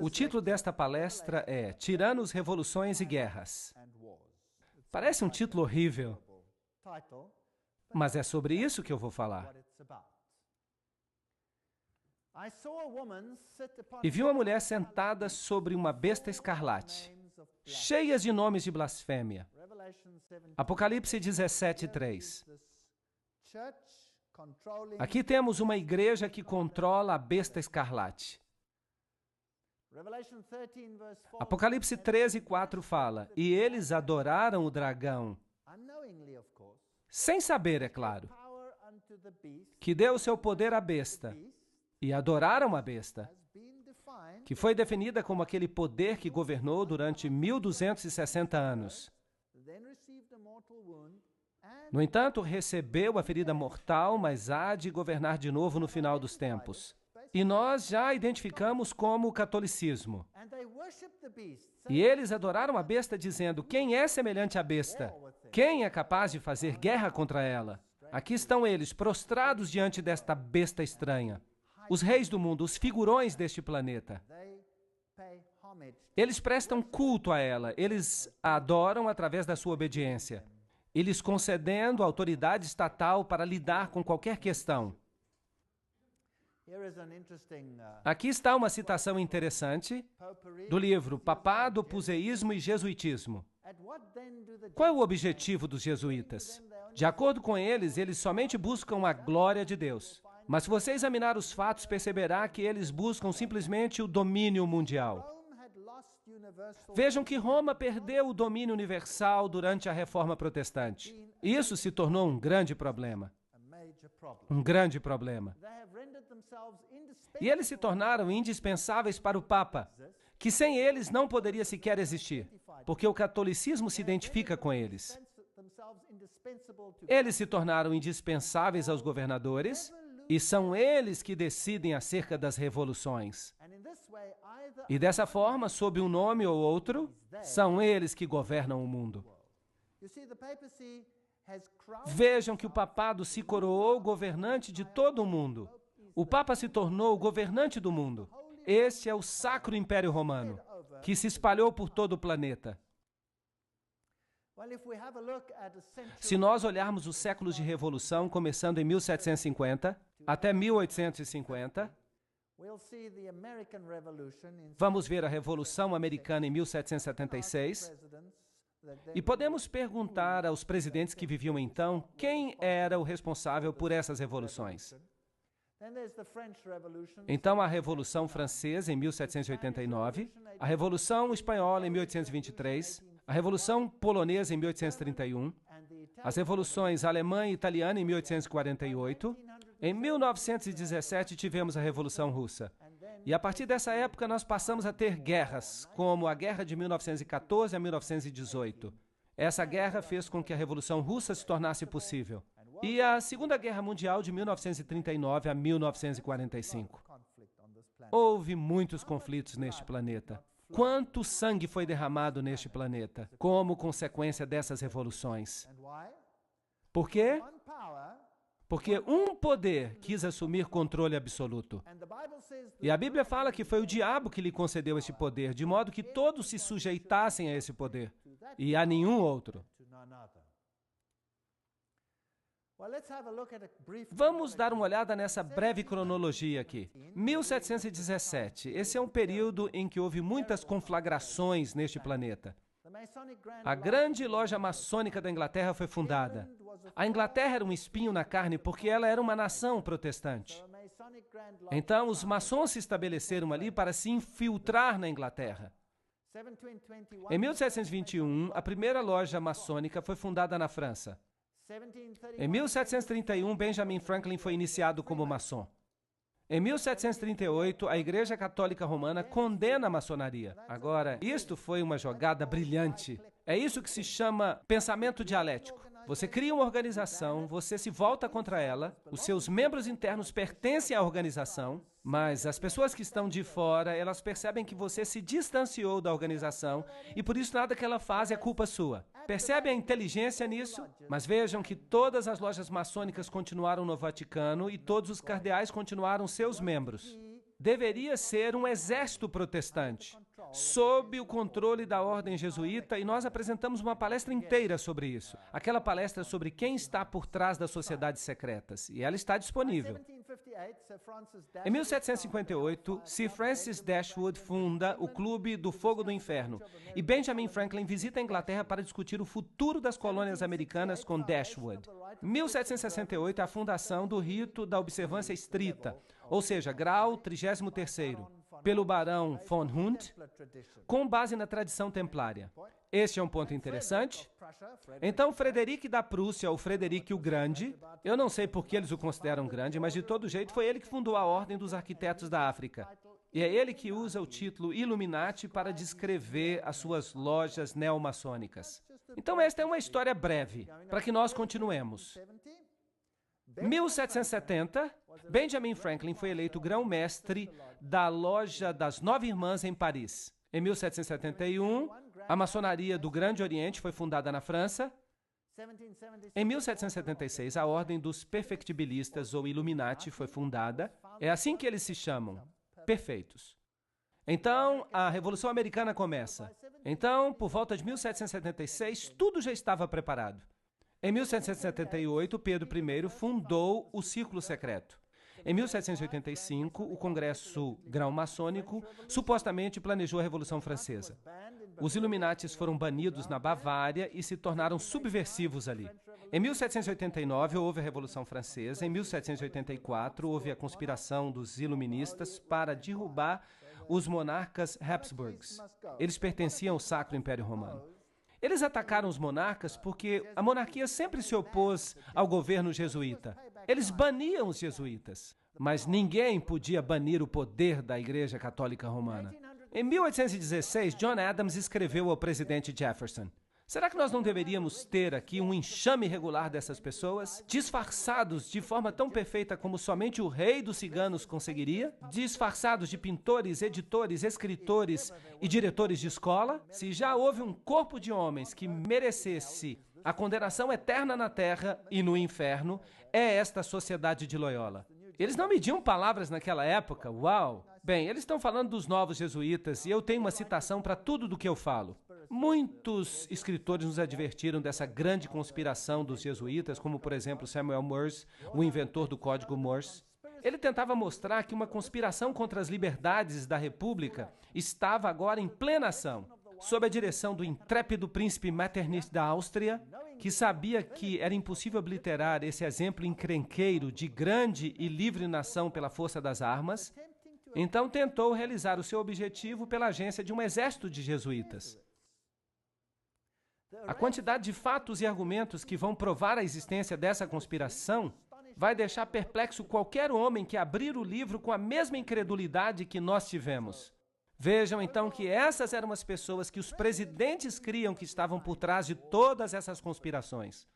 O título desta palestra é Tiranos, Revoluções e Guerras. Parece um título horrível, mas é sobre isso que eu vou falar. E vi uma mulher sentada sobre uma besta escarlate, cheias de nomes de blasfêmia. Apocalipse 17:3. Aqui temos uma igreja que controla a besta escarlate. Apocalipse 13:4 fala, e eles adoraram o dragão, sem saber, é claro, que deu o seu poder à besta, e adoraram a besta, que foi definida como aquele poder que governou durante 1260 anos. No entanto, recebeu a ferida mortal, mas há de governar de novo no final dos tempos. E nós já identificamos como o catolicismo. E eles adoraram a besta dizendo, quem é semelhante à besta? Quem é capaz de fazer guerra contra ela? Aqui estão eles, prostrados diante desta besta estranha. Os reis do mundo, os figurões deste planeta. Eles prestam culto a ela, eles a adoram através da sua obediência, e lhes concedendo autoridade estatal para lidar com qualquer questão. Aqui está uma citação interessante do livro Papado, Puseísmo e Jesuitismo. Qual é o objetivo dos jesuítas? De acordo com eles, eles somente buscam a glória de Deus. Mas se você examinar os fatos, perceberá que eles buscam simplesmente o domínio mundial. Vejam que Roma perdeu o domínio universal durante a Reforma Protestante. Isso se tornou um grande problema. Um grande problema. E eles se tornaram indispensáveis para o Papa, que sem eles não poderia sequer existir, porque o catolicismo se identifica com eles. Eles se tornaram indispensáveis aos governadores, e são eles que decidem acerca das revoluções. E dessa forma, sob um nome ou outro, são eles que governam o mundo. Vejam que o papado se coroou governante de todo o mundo. O Papa se tornou o governante do mundo. Este é o Sacro Império Romano, que se espalhou por todo o planeta. Se nós olharmos os séculos de revolução, começando em 1750 até 1850, vamos ver a Revolução Americana em 1776, e podemos perguntar aos presidentes que viviam então quem era o responsável por essas revoluções. Então, a Revolução Francesa, em 1789, a Revolução Espanhola, em 1823, a Revolução Polonesa, em 1831, as revoluções alemã e italiana, em 1848, em 1917 tivemos a Revolução Russa. E a partir dessa época nós passamos a ter guerras, como a Guerra de 1914 a 1918. Essa guerra fez com que a Revolução Russa se tornasse possível. E a Segunda Guerra Mundial de 1939 a 1945. Houve muitos conflitos neste planeta. Quanto sangue foi derramado neste planeta como consequência dessas revoluções? Por quê? Porque um poder quis assumir controle absoluto. E a Bíblia fala que foi o diabo que lhe concedeu esse poder, de modo que todos se sujeitassem a esse poder, e a nenhum outro. Vamos dar uma olhada nessa breve cronologia aqui. 1717, esse é um período em que houve muitas conflagrações neste planeta. A grande loja maçônica da Inglaterra foi fundada. A Inglaterra era um espinho na carne porque ela era uma nação protestante. Então, os maçons se estabeleceram ali para se infiltrar na Inglaterra. Em 1721, a primeira loja maçônica foi fundada na França. Em 1731, Benjamin Franklin foi iniciado como maçom. Em 1738, a Igreja Católica Romana condena a maçonaria. Agora, isto foi uma jogada brilhante. É isso que se chama pensamento dialético. Você cria uma organização, você se volta contra ela, os seus membros internos pertencem à organização, mas as pessoas que estão de fora, elas percebem que você se distanciou da organização e por isso nada que ela faz é culpa sua. Percebe a inteligência nisso? Mas vejam que todas as lojas maçônicas continuaram no Vaticano e todos os cardeais continuaram seus membros. deveria ser um exército protestante, sob o controle da ordem jesuíta, e nós apresentamos uma palestra inteira sobre isso. Aquela palestra sobre quem está por trás das sociedades secretas, e ela está disponível. Em 1758, Sir Francis Dashwood funda o Clube do Fogo do Inferno, e Benjamin Franklin visita a Inglaterra para discutir o futuro das colônias americanas com Dashwood. 1768 é a fundação do rito da observância estrita, ou seja, grau 33º, pelo barão von Hund, com base na tradição templária. Este é um ponto interessante. Então, Frederico da Prússia, ou Frederico o Grande, eu não sei por que eles o consideram grande, mas de todo jeito foi ele que fundou a Ordem dos Arquitetos da África. E é ele que usa o título Illuminati para descrever as suas lojas neomaçônicas. Então, esta é uma história breve, para que nós continuemos. 1770, Benjamin Franklin foi eleito grão-mestre da Loja das Nove Irmãs em Paris. Em 1771, a maçonaria do Grande Oriente foi fundada na França. Em 1776, a Ordem dos Perfectibilistas, ou Illuminati, foi fundada. É assim que eles se chamam, perfeitos. Então, a Revolução Americana começa. Então, por volta de 1776, tudo já estava preparado. Em 1778, Pedro I fundou o Círculo Secreto. Em 1785, o Congresso Grão-Maçônico supostamente planejou a Revolução Francesa. Os Illuminatis foram banidos na Bavária e se tornaram subversivos ali. Em 1789, houve a Revolução Francesa. Em 1784, houve a conspiração dos iluministas para derrubar os monarcas Habsburgs. Eles pertenciam ao Sacro Império Romano. Eles atacaram os monarcas porque a monarquia sempre se opôs ao governo jesuíta. Eles baniam os jesuítas, mas ninguém podia banir o poder da Igreja Católica Romana. Em 1816, John Adams escreveu ao presidente Jefferson: será que nós não deveríamos ter aqui um enxame regular dessas pessoas, disfarçados de forma tão perfeita como somente o rei dos ciganos conseguiria? Disfarçados de pintores, editores, escritores e diretores de escola? Se já houve um corpo de homens que merecesse a condenação eterna na terra e no inferno, é esta sociedade de Loyola. Eles não mediam palavras naquela época, uau! Bem, eles estão falando dos novos jesuítas e eu tenho uma citação para tudo do que eu falo. Muitos escritores nos advertiram dessa grande conspiração dos jesuítas, como, por exemplo, Samuel Morse, o inventor do Código Morse. Ele tentava mostrar que uma conspiração contra as liberdades da República estava agora em plena ação, sob a direção do intrépido príncipe Metternich da Áustria, que sabia que era impossível obliterar esse exemplo encrenqueiro de grande e livre nação pela força das armas. Então tentou realizar o seu objetivo pela agência de um exército de jesuítas. A quantidade de fatos e argumentos que vão provar a existência dessa conspiração vai deixar perplexo qualquer homem que abrir o livro com a mesma incredulidade que nós tivemos. Vejam então que essas eram as pessoas que os presidentes criam que estavam por trás de todas essas conspirações.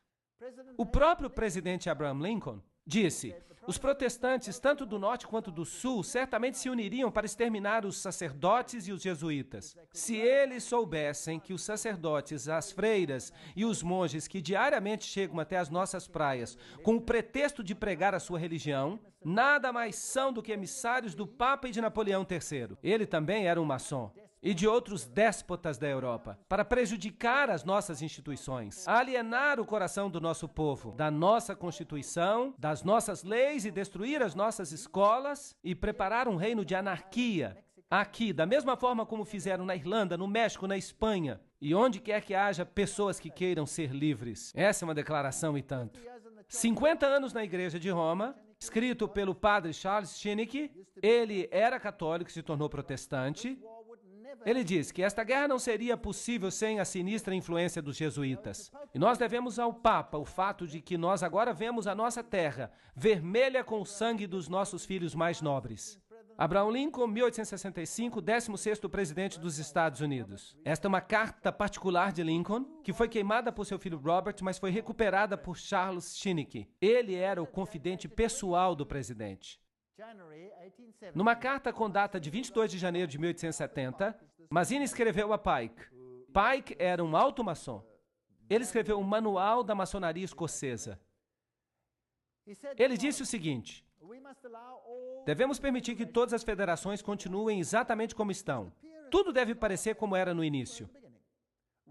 O próprio presidente Abraham Lincoln disse: os protestantes, tanto do norte quanto do sul, certamente se uniriam para exterminar os sacerdotes e os jesuítas. Se eles soubessem que os sacerdotes, as freiras e os monges que diariamente chegam até as nossas praias com o pretexto de pregar a sua religião, nada mais são do que emissários do Papa e de Napoleão III. Ele também era um maçom. E de outros déspotas da Europa, para prejudicar as nossas instituições, alienar o coração do nosso povo, da nossa Constituição, das nossas leis e destruir as nossas escolas e preparar um reino de anarquia. Aqui, da mesma forma como fizeram na Irlanda, no México, na Espanha, e onde quer que haja pessoas que queiram ser livres. Essa é uma declaração e tanto. 50 anos na Igreja de Roma, escrito pelo padre Charles Schinneke. Ele era católico e se tornou protestante. Ele diz que esta guerra não seria possível sem a sinistra influência dos jesuítas. E nós devemos ao Papa o fato de que nós agora vemos a nossa terra vermelha com o sangue dos nossos filhos mais nobres. Abraham Lincoln, 1865, 16º presidente dos Estados Unidos. Esta é uma carta particular de Lincoln, que foi queimada por seu filho Robert, mas foi recuperada por Charles Schinneke. Ele era o confidente pessoal do presidente. Numa carta com data de 22 de janeiro de 1870, Mazzini escreveu a Pike. Pike era um alto maçom. Ele escreveu um manual da maçonaria escocesa. Ele disse o seguinte: Devemos permitir que todas as federações continuem exatamente como estão. Tudo deve parecer como era no início,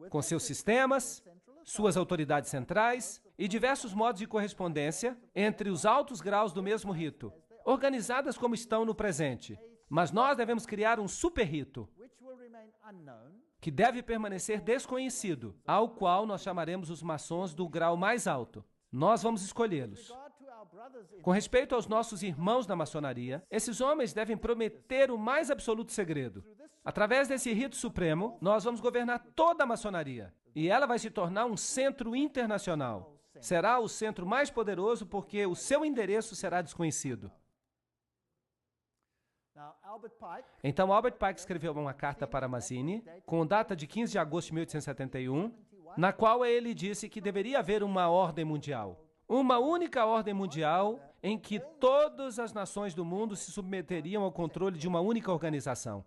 com seus sistemas, suas autoridades centrais e diversos modos de correspondência entre os altos graus do mesmo rito, organizadas como estão no presente. Mas nós devemos criar um super rito, que deve permanecer desconhecido, ao qual nós chamaremos os maçons do grau mais alto. Nós vamos escolhê-los. Com respeito aos nossos irmãos da maçonaria, esses homens devem prometer o mais absoluto segredo. Através desse rito supremo, nós vamos governar toda a maçonaria. E ela vai se tornar um centro internacional. Será o centro mais poderoso porque o seu endereço será desconhecido. Então, Albert Pike escreveu uma carta para Mazzini, com data de 15 de agosto de 1871, na qual ele disse que deveria haver uma ordem mundial. Uma única ordem mundial em que todas as nações do mundo se submeteriam ao controle de uma única organização.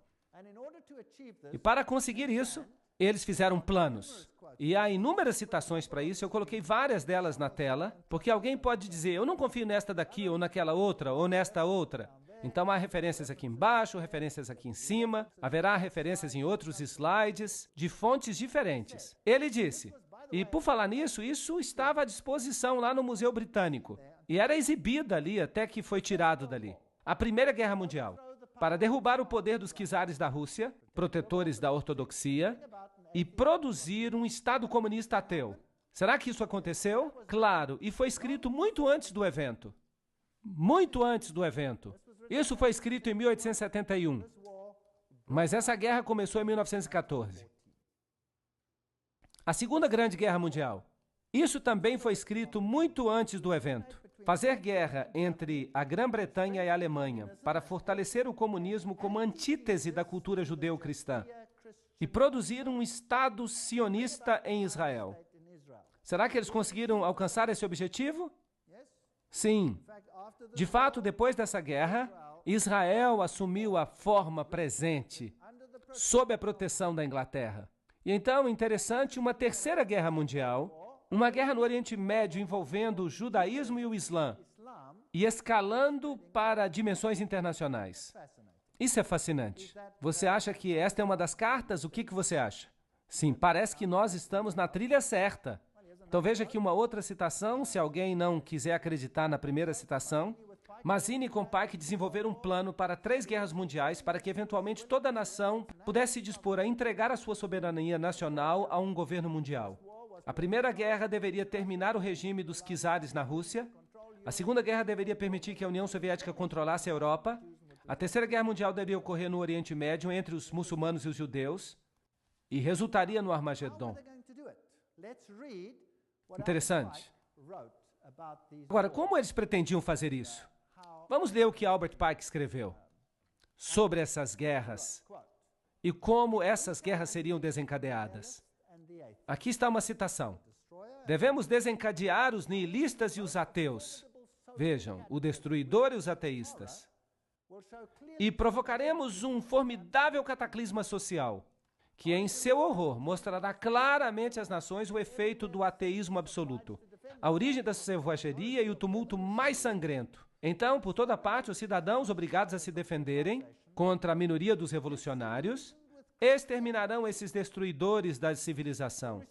E para conseguir isso, eles fizeram planos. E há inúmeras citações para isso, eu coloquei várias delas na tela, porque alguém pode dizer, eu não confio nesta daqui, ou naquela outra, ou nesta outra. Então há referências aqui embaixo, referências aqui em cima, haverá referências em outros slides, de fontes diferentes. Ele disse, e por falar nisso, isso estava à disposição lá no Museu Britânico, e era exibida ali até que foi tirado dali. A Primeira Guerra Mundial, para derrubar o poder dos czares da Rússia, protetores da ortodoxia, e produzir um Estado comunista ateu. Será que isso aconteceu? Claro, e foi escrito muito antes do evento. Muito antes do evento. Isso foi escrito em 1871. Mas essa guerra começou em 1914. A Segunda Grande Guerra Mundial. Isso também foi escrito muito antes do evento. Fazer guerra entre a Grã-Bretanha e a Alemanha para fortalecer o comunismo como antítese da cultura judeu-cristã e produzir um Estado sionista em Israel. Será que eles conseguiram alcançar esse objetivo? Sim. De fato, depois dessa guerra, Israel assumiu a forma presente, sob a proteção da Inglaterra. E então, interessante, uma terceira guerra mundial, uma guerra no Oriente Médio envolvendo o judaísmo e o Islã, e escalando para dimensões internacionais. Isso é fascinante. Você acha que esta é uma das cartas? O que você acha? Sim, parece que nós estamos na trilha certa. Então veja aqui uma outra citação, se alguém não quiser acreditar na primeira citação. Mazzini com Pike desenvolveram um plano para 3 guerras mundiais para que eventualmente toda a nação pudesse se dispor a entregar a sua soberania nacional a um governo mundial. A Primeira Guerra deveria terminar o regime dos czares na Rússia. A Segunda Guerra deveria permitir que a União Soviética controlasse a Europa. A Terceira Guerra Mundial deveria ocorrer no Oriente Médio entre os muçulmanos e os judeus e resultaria no Armagedon. Interessante. Agora, como eles pretendiam fazer isso? Vamos ler o que Albert Pike escreveu sobre essas guerras e como essas guerras seriam desencadeadas. Aqui está uma citação. Devemos desencadear os nihilistas e os ateus. Vejam, o destruidor e os ateístas. E provocaremos um formidável cataclisma social, que em seu horror mostrará claramente às nações o efeito do ateísmo absoluto, a origem da selvageria e o tumulto mais sangrento. Então, por toda parte, os cidadãos obrigados a se defenderem contra a minoria dos revolucionários exterminarão esses destruidores da civilização.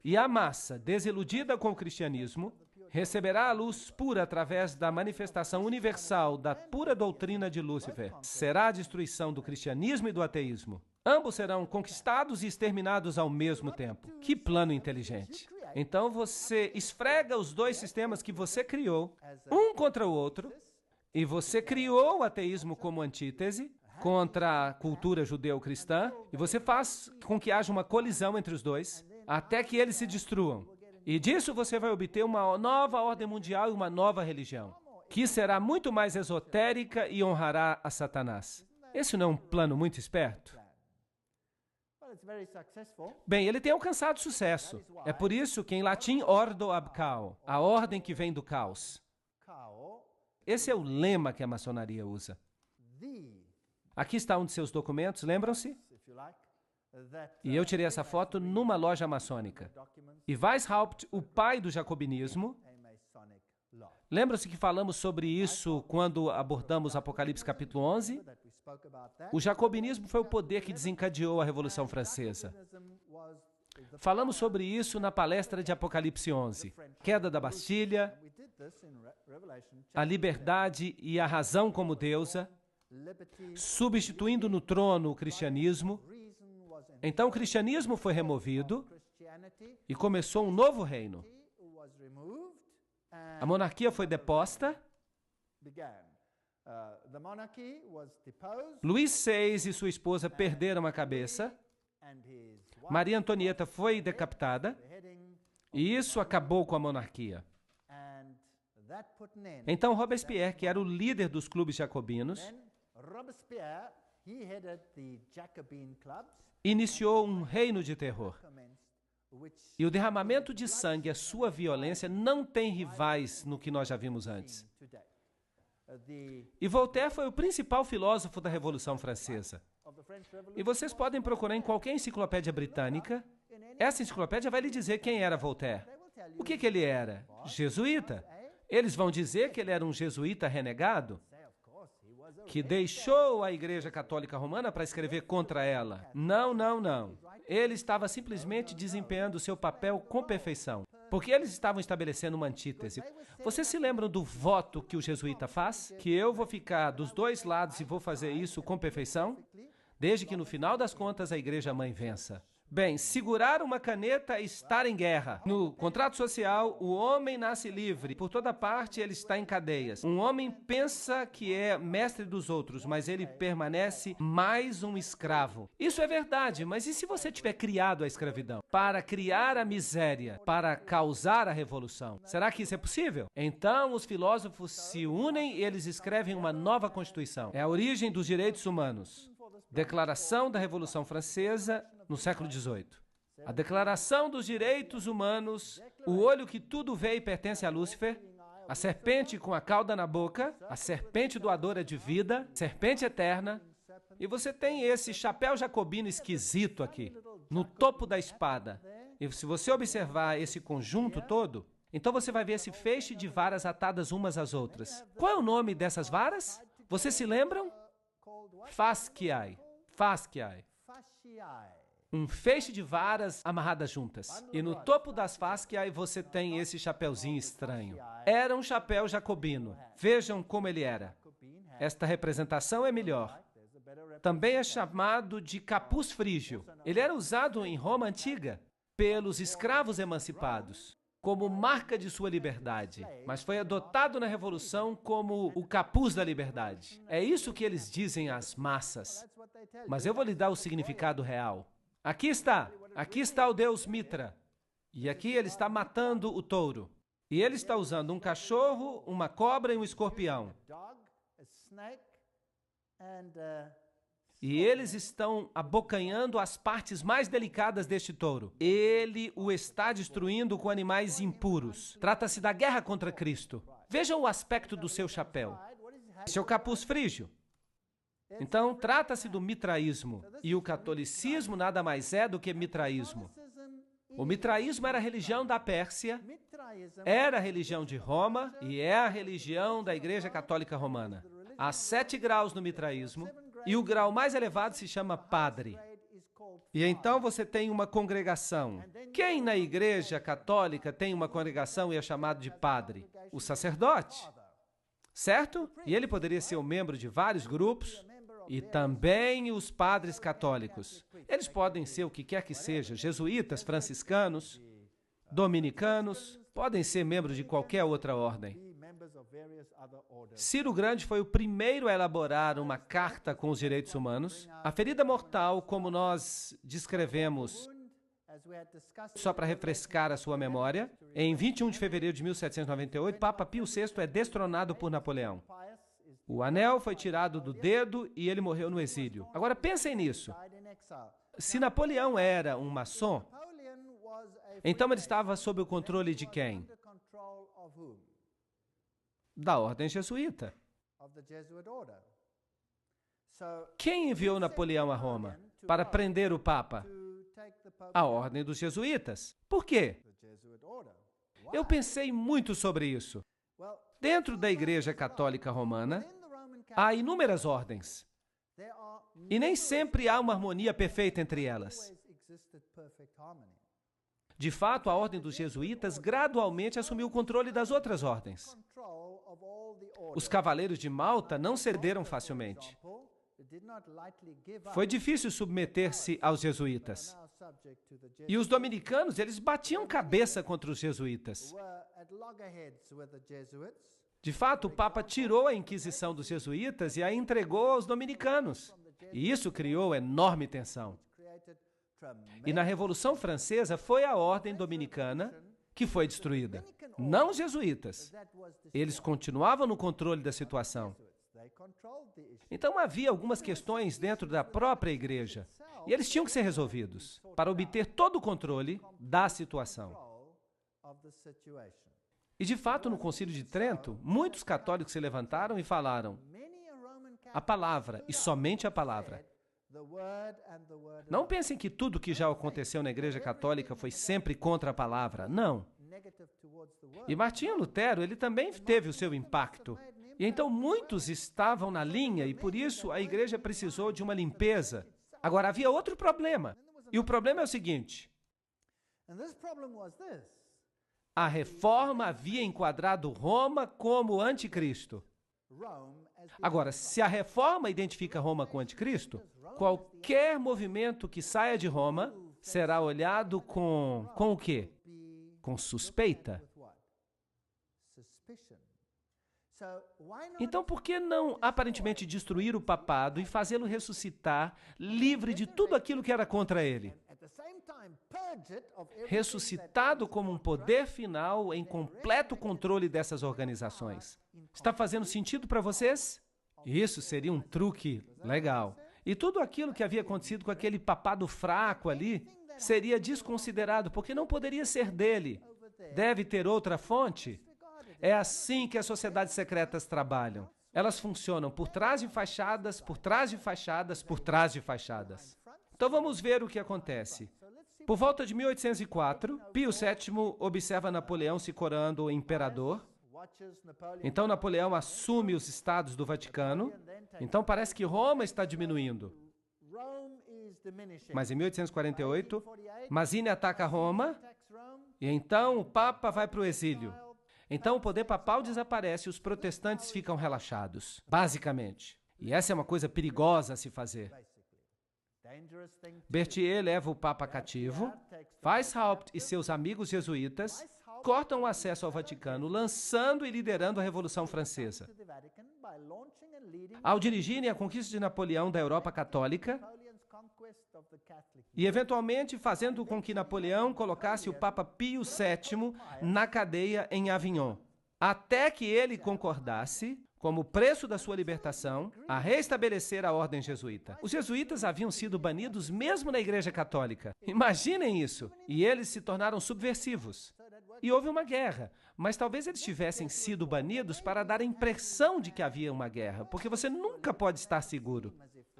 E a massa, desiludida com o cristianismo, receberá a luz pura através da manifestação universal da pura doutrina de Lúcifer. Será a destruição do cristianismo e do ateísmo. Ambos serão conquistados e exterminados ao mesmo tempo. Que plano inteligente! Então você esfrega os 2 sistemas que você criou, um contra o outro, e você criou o ateísmo como antítese contra a cultura judeu-cristã, e você faz com que haja uma colisão entre os dois, até que eles se destruam. E disso você vai obter uma nova ordem mundial e uma nova religião, que será muito mais esotérica e honrará a Satanás. Esse não é um plano muito esperto? Bem, ele tem alcançado sucesso. É por isso que em latim, ordo ab chaos, a ordem que vem do caos. Esse é o lema que a maçonaria usa. Aqui está um de seus documentos, lembram-se? E eu tirei essa foto numa loja maçônica. E Weishaupt, o pai do jacobinismo, Lembra-se que falamos sobre isso quando abordamos Apocalipse capítulo 11? O jacobinismo foi o poder que desencadeou a Revolução Francesa. Falamos sobre isso na palestra de Apocalipse 11. Queda da Bastilha, a liberdade e a razão como deusa, substituindo no trono o cristianismo. Então o cristianismo foi removido e começou um novo reino. A monarquia foi deposta. Luís VI e sua esposa perderam a cabeça. Maria Antonieta foi decapitada. E isso acabou com a monarquia. Então Robespierre, que era o líder dos clubes jacobinos, iniciou um reino de terror. E o derramamento de sangue, a sua violência, não tem rivais no que nós já vimos antes. E Voltaire foi o principal filósofo da Revolução Francesa. E vocês podem procurar em qualquer enciclopédia britânica. Essa enciclopédia vai lhe dizer quem era Voltaire. O que ele era? Jesuíta. Eles vão dizer que ele era um jesuíta renegado, que deixou a Igreja Católica Romana para escrever contra ela. Não, não, não. Ele estava simplesmente desempenhando o seu papel com perfeição, porque eles estavam estabelecendo uma antítese. Vocês se lembram do voto que o jesuíta faz? Que eu vou ficar dos dois lados e vou fazer isso com perfeição, desde que no final das contas a Igreja Mãe vença. Bem, segurar uma caneta é estar em guerra. No contrato social, o homem nasce livre. Por toda parte, ele está em cadeias. Um homem pensa que é mestre dos outros, mas ele permanece mais um escravo. Isso é verdade, mas e se você tiver criado a escravidão? Para criar a miséria, para causar a revolução. Será que isso é possível? Então, os filósofos se unem e eles escrevem uma nova Constituição. É a origem dos direitos humanos. Declaração da Revolução Francesa no século XVIII. A Declaração dos Direitos Humanos, o olho que tudo vê e pertence a Lúcifer, a serpente com a cauda na boca, a serpente doadora de vida, serpente eterna, e você tem esse chapéu jacobino esquisito aqui, no topo da espada. E se você observar esse conjunto todo, então você vai ver esse feixe de varas atadas umas às outras. Qual é o nome dessas varas? Vocês se lembram? Fasciae. Fasciae. Um feixe de varas amarradas juntas. E no topo das fasciae você tem esse chapeuzinho estranho. Era um chapéu jacobino. Vejam como ele era. Esta representação é melhor. Também é chamado de capuz frígio. Ele era usado em Roma antiga pelos escravos emancipados, como marca de sua liberdade, mas foi adotado na Revolução como o capuz da liberdade. É isso que eles dizem às massas. Mas eu vou lhe dar o significado real. Aqui está o deus Mitra. E aqui ele está matando o touro. E ele está usando um cachorro, uma cobra e um escorpião. E eles estão abocanhando as partes mais delicadas deste touro. Ele o está destruindo com animais impuros. Trata-se da guerra contra Cristo. Vejam o aspecto do seu chapéu. Seu capuz frígio. Então, trata-se do mitraísmo. E o catolicismo nada mais é do que mitraísmo. O mitraísmo era a religião da Pérsia, era a religião de Roma e é a religião da Igreja Católica Romana. Há 7 graus no mitraísmo. E o grau mais elevado se chama padre. E então você tem uma congregação. Quem na Igreja Católica tem uma congregação e é chamado de padre? O sacerdote. Certo? E ele poderia ser um membro de vários grupos. E também os padres católicos. Eles podem ser o que quer que seja, jesuítas, franciscanos, dominicanos, podem ser membros de qualquer outra ordem. Ciro Grande foi o primeiro a elaborar uma carta com os direitos humanos. A ferida mortal, como nós descrevemos, só para refrescar a sua memória, em 21 de fevereiro de 1798, Papa Pio VI é destronado por Napoleão. O anel foi tirado do dedo e ele morreu no exílio. Agora pensem nisso. Se Napoleão era um maçom, então ele estava sob o controle de quem? Da ordem jesuíta. Quem enviou Napoleão a Roma para prender o Papa? A ordem dos jesuítas. Por quê? Eu pensei muito sobre isso. Dentro da Igreja Católica Romana, há inúmeras ordens. E nem sempre há uma harmonia perfeita entre elas. De fato, a ordem dos jesuítas gradualmente assumiu o controle das outras ordens. Os cavaleiros de Malta não cederam facilmente. Foi difícil submeter-se aos jesuítas. E os dominicanos, eles batiam cabeça contra os jesuítas. De fato, o Papa tirou a Inquisição dos jesuítas e a entregou aos dominicanos. E isso criou enorme tensão. E na Revolução Francesa foi a ordem dominicana que foi destruída, não os jesuítas. Eles continuavam no controle da situação. Então havia algumas questões dentro da própria igreja, e eles tinham que ser resolvidos para obter todo o controle da situação. E de fato, no Concílio de Trento, muitos católicos se levantaram e falaram: a palavra, e somente a palavra. Não pensem que tudo que já aconteceu na Igreja Católica foi sempre contra a palavra. Não. E Martinho Lutero, ele também teve o seu impacto. E então muitos estavam na linha e por isso a Igreja precisou de uma limpeza. Agora, havia outro problema. E o problema é o seguinte: a Reforma havia enquadrado Roma como anticristo. Agora, se a Reforma identifica Roma com o anticristo, qualquer movimento que saia de Roma será olhado com o quê? Com suspeita. Então, por que não aparentemente destruir o papado e fazê-lo ressuscitar livre de tudo aquilo que era contra ele? Ressuscitado como um poder final em completo controle dessas organizações. Está fazendo sentido para vocês? Isso seria um truque legal. E tudo aquilo que havia acontecido com aquele papado fraco ali seria desconsiderado, porque não poderia ser dele. Deve ter outra fonte. É assim que as sociedades secretas trabalham. Elas funcionam por trás de fachadas, por trás de fachadas, por trás de fachadas. Então vamos ver o que acontece. Por volta de 1804, Pio VII observa Napoleão se coroando imperador. Então Napoleão assume os estados do Vaticano. Então parece que Roma está diminuindo. Mas em 1848, Mazzini ataca Roma e então o Papa vai para o exílio. Então o poder papal desaparece e os protestantes ficam relaxados, basicamente. E essa é uma coisa perigosa a se fazer. Berthier leva o Papa cativo, Weishaupt e seus amigos jesuítas cortam o acesso ao Vaticano, lançando e liderando a Revolução Francesa. Ao dirigirem a conquista de Napoleão da Europa Católica e, eventualmente, fazendo com que Napoleão colocasse o Papa Pio VII na cadeia em Avignon, até que ele concordasse, como preço da sua libertação, a restabelecer a ordem jesuíta. Os jesuítas haviam sido banidos mesmo na Igreja Católica. Imaginem isso! E eles se tornaram subversivos. E houve uma guerra, mas talvez eles tivessem sido banidos para dar a impressão de que havia uma guerra, porque você nunca pode estar seguro.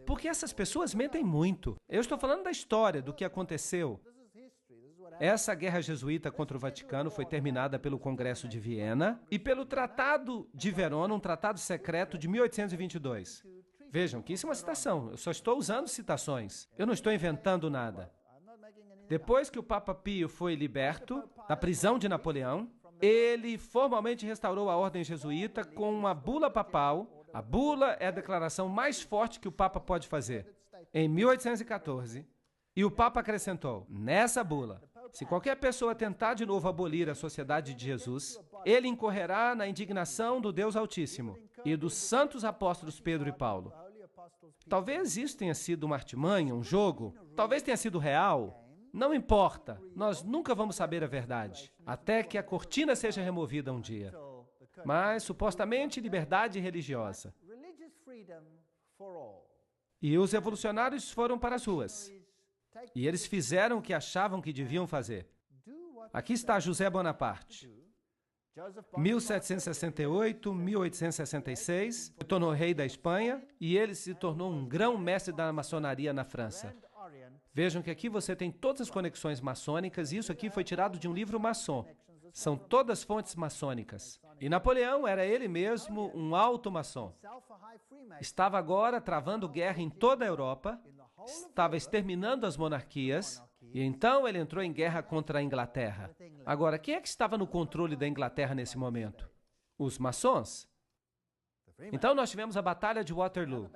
Porque essas pessoas mentem muito. Eu estou falando da história, do que aconteceu. Essa guerra jesuíta contra o Vaticano foi terminada pelo Congresso de Viena e pelo Tratado de Verona, um tratado secreto de 1822. Vejam que isso é uma citação, eu só estou usando citações. Eu não estou inventando nada. Depois que o Papa Pio foi liberto da prisão de Napoleão, ele formalmente restaurou a ordem jesuíta com uma bula papal. A bula é a declaração mais forte que o Papa pode fazer. Em 1814, e o Papa acrescentou, nessa bula, se qualquer pessoa tentar de novo abolir a Sociedade de Jesus, ele incorrerá na indignação do Deus Altíssimo e dos santos apóstolos Pedro e Paulo. Talvez isso tenha sido uma artimanha, um jogo, talvez tenha sido real. Não importa, nós nunca vamos saber a verdade, até que a cortina seja removida um dia. Mas, supostamente, liberdade religiosa. E os revolucionários foram para as ruas. E eles fizeram o que achavam que deviam fazer. Aqui está José Bonaparte. 1768, 1866, se tornou rei da Espanha e ele se tornou um grão-mestre da maçonaria na França. Vejam que aqui você tem todas as conexões maçônicas e isso aqui foi tirado de um livro maçom. São todas fontes maçônicas. E Napoleão era ele mesmo um alto maçom. Estava agora travando guerra em toda a Europa, estava exterminando as monarquias, e então ele entrou em guerra contra a Inglaterra. Agora, quem é que estava no controle da Inglaterra nesse momento? Os maçons. Então nós tivemos a Batalha de Waterloo.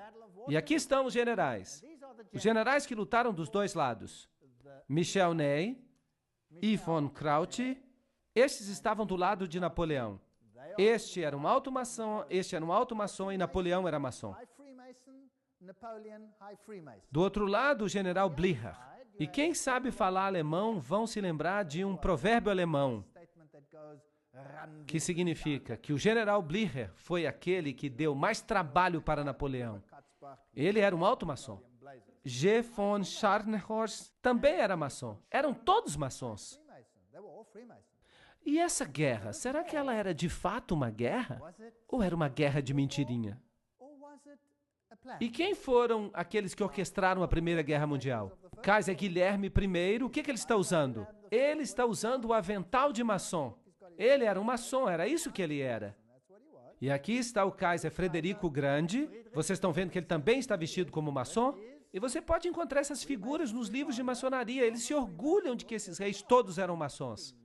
E aqui estão os generais. Os generais que lutaram dos dois lados. Michel Ney e von Kraut. Estes estavam do lado de Napoleão. Este era um alto maçom, este era um alto maçom e Napoleão era maçom. Do outro lado, o general Blücher. E quem sabe falar alemão vão se lembrar de um provérbio alemão que significa que o general Blücher foi aquele que deu mais trabalho para Napoleão. Ele era um alto maçom. G. von Scharnhorst também era maçom. Eram todos maçons. E essa guerra, será que ela era de fato uma guerra? Ou era uma guerra de mentirinha? E quem foram aqueles que orquestraram a Primeira Guerra Mundial? Kaiser Guilherme I, o que ele está usando? Ele está usando o avental de maçom. Ele era um maçom, era isso que ele era. E aqui está o Kaiser Frederico o Grande. Vocês estão vendo que ele também está vestido como maçom? E você pode encontrar essas figuras nos livros de maçonaria. Eles se orgulham de que esses reis todos eram maçons.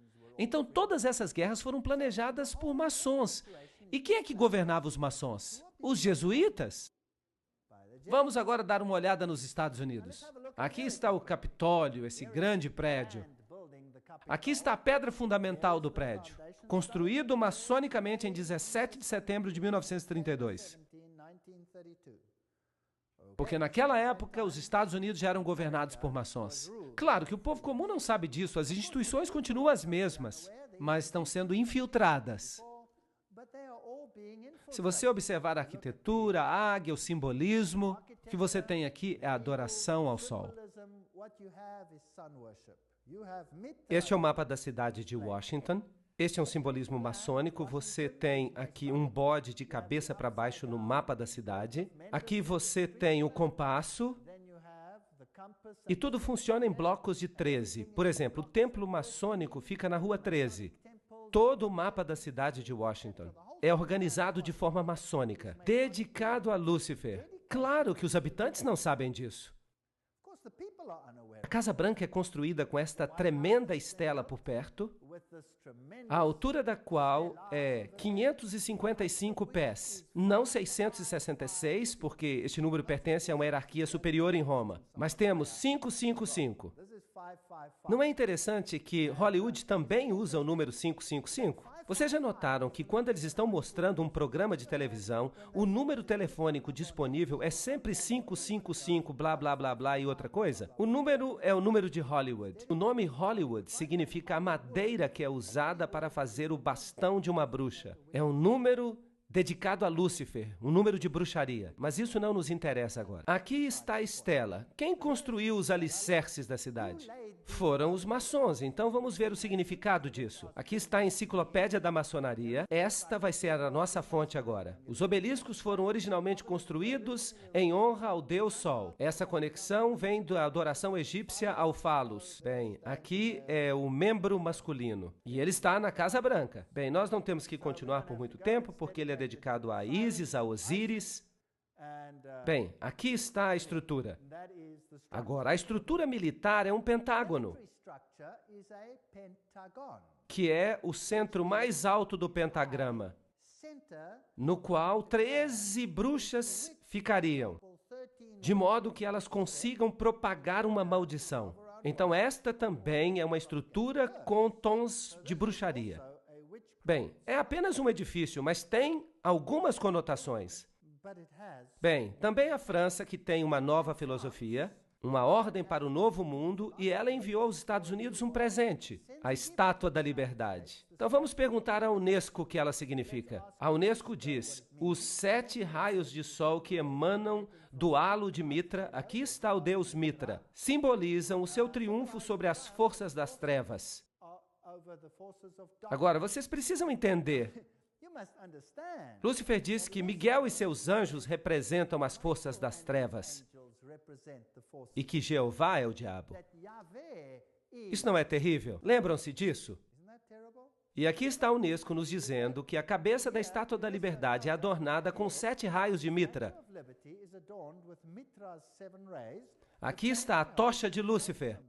Então, todas essas guerras foram planejadas por maçons. E quem é que governava os maçons? Os jesuítas? Vamos agora dar uma olhada nos Estados Unidos. Aqui está o Capitólio, esse grande prédio. Aqui está a pedra fundamental do prédio, construído maçonicamente em 17 de setembro de 1932. Porque naquela época, os Estados Unidos já eram governados por maçons. Claro que o povo comum não sabe disso, as instituições continuam as mesmas, mas estão sendo infiltradas. Se você observar a arquitetura, a águia, o simbolismo, o que você tem aqui é a adoração ao sol. Este é o mapa da cidade de Washington. Este é um simbolismo maçônico. Você tem aqui um bode de cabeça para baixo no mapa da cidade. Aqui você tem o compasso. E tudo funciona em blocos de 13. Por exemplo, o templo maçônico fica na rua 13. Todo o mapa da cidade de Washington é organizado de forma maçônica, dedicado a Lúcifer. Claro que os habitantes não sabem disso. A Casa Branca é construída com esta tremenda estela por perto, a altura da qual é 555 pés, não 666, porque este número pertence a uma hierarquia superior em Roma, mas temos 555. Não é interessante que Hollywood também usa o número 555? Vocês já notaram que quando eles estão mostrando um programa de televisão, o número telefônico disponível é sempre 555, blá, blá, blá, blá e outra coisa? O número é o número de Hollywood. O nome Hollywood significa a madeira que é usada para fazer o bastão de uma bruxa. É um número dedicado a Lúcifer, um número de bruxaria. Mas isso não nos interessa agora. Aqui está a estela. Quem construiu os alicerces da cidade? Foram os maçons, então vamos ver o significado disso. Aqui está a enciclopédia da maçonaria. Esta vai ser a nossa fonte agora. Os obeliscos foram originalmente construídos em honra ao Deus Sol. Essa conexão vem da adoração egípcia ao Falos. Bem, aqui é o membro masculino. E ele está na Casa Branca. Bem, nós não temos que continuar por muito tempo, porque ele é dedicado a Ísis, a Osíris. Bem, aqui está a estrutura. Agora, a estrutura militar é um pentágono, que é o centro mais alto do pentagrama, no qual 13 bruxas ficariam, de modo que elas consigam propagar uma maldição. Então, esta também é uma estrutura com tons de bruxaria. Bem, é apenas um edifício, mas tem algumas conotações. Bem, também a França, que tem uma nova filosofia, uma ordem para o novo mundo, e ela enviou aos Estados Unidos um presente, a Estátua da Liberdade. Então vamos perguntar à Unesco o que ela significa. A Unesco diz, os 7 raios de sol que emanam do halo de Mitra, aqui está o deus Mitra, simbolizam o seu triunfo sobre as forças das trevas. Agora, vocês precisam entender. Lúcifer diz que Miguel e seus anjos representam as forças das trevas e que Jeová é o diabo. Isso não é terrível? Lembram-se disso? E aqui está a Unesco nos dizendo que a cabeça da Estátua da Liberdade é adornada com 7 raios de mitra. Aqui está a tocha de Lúcifer.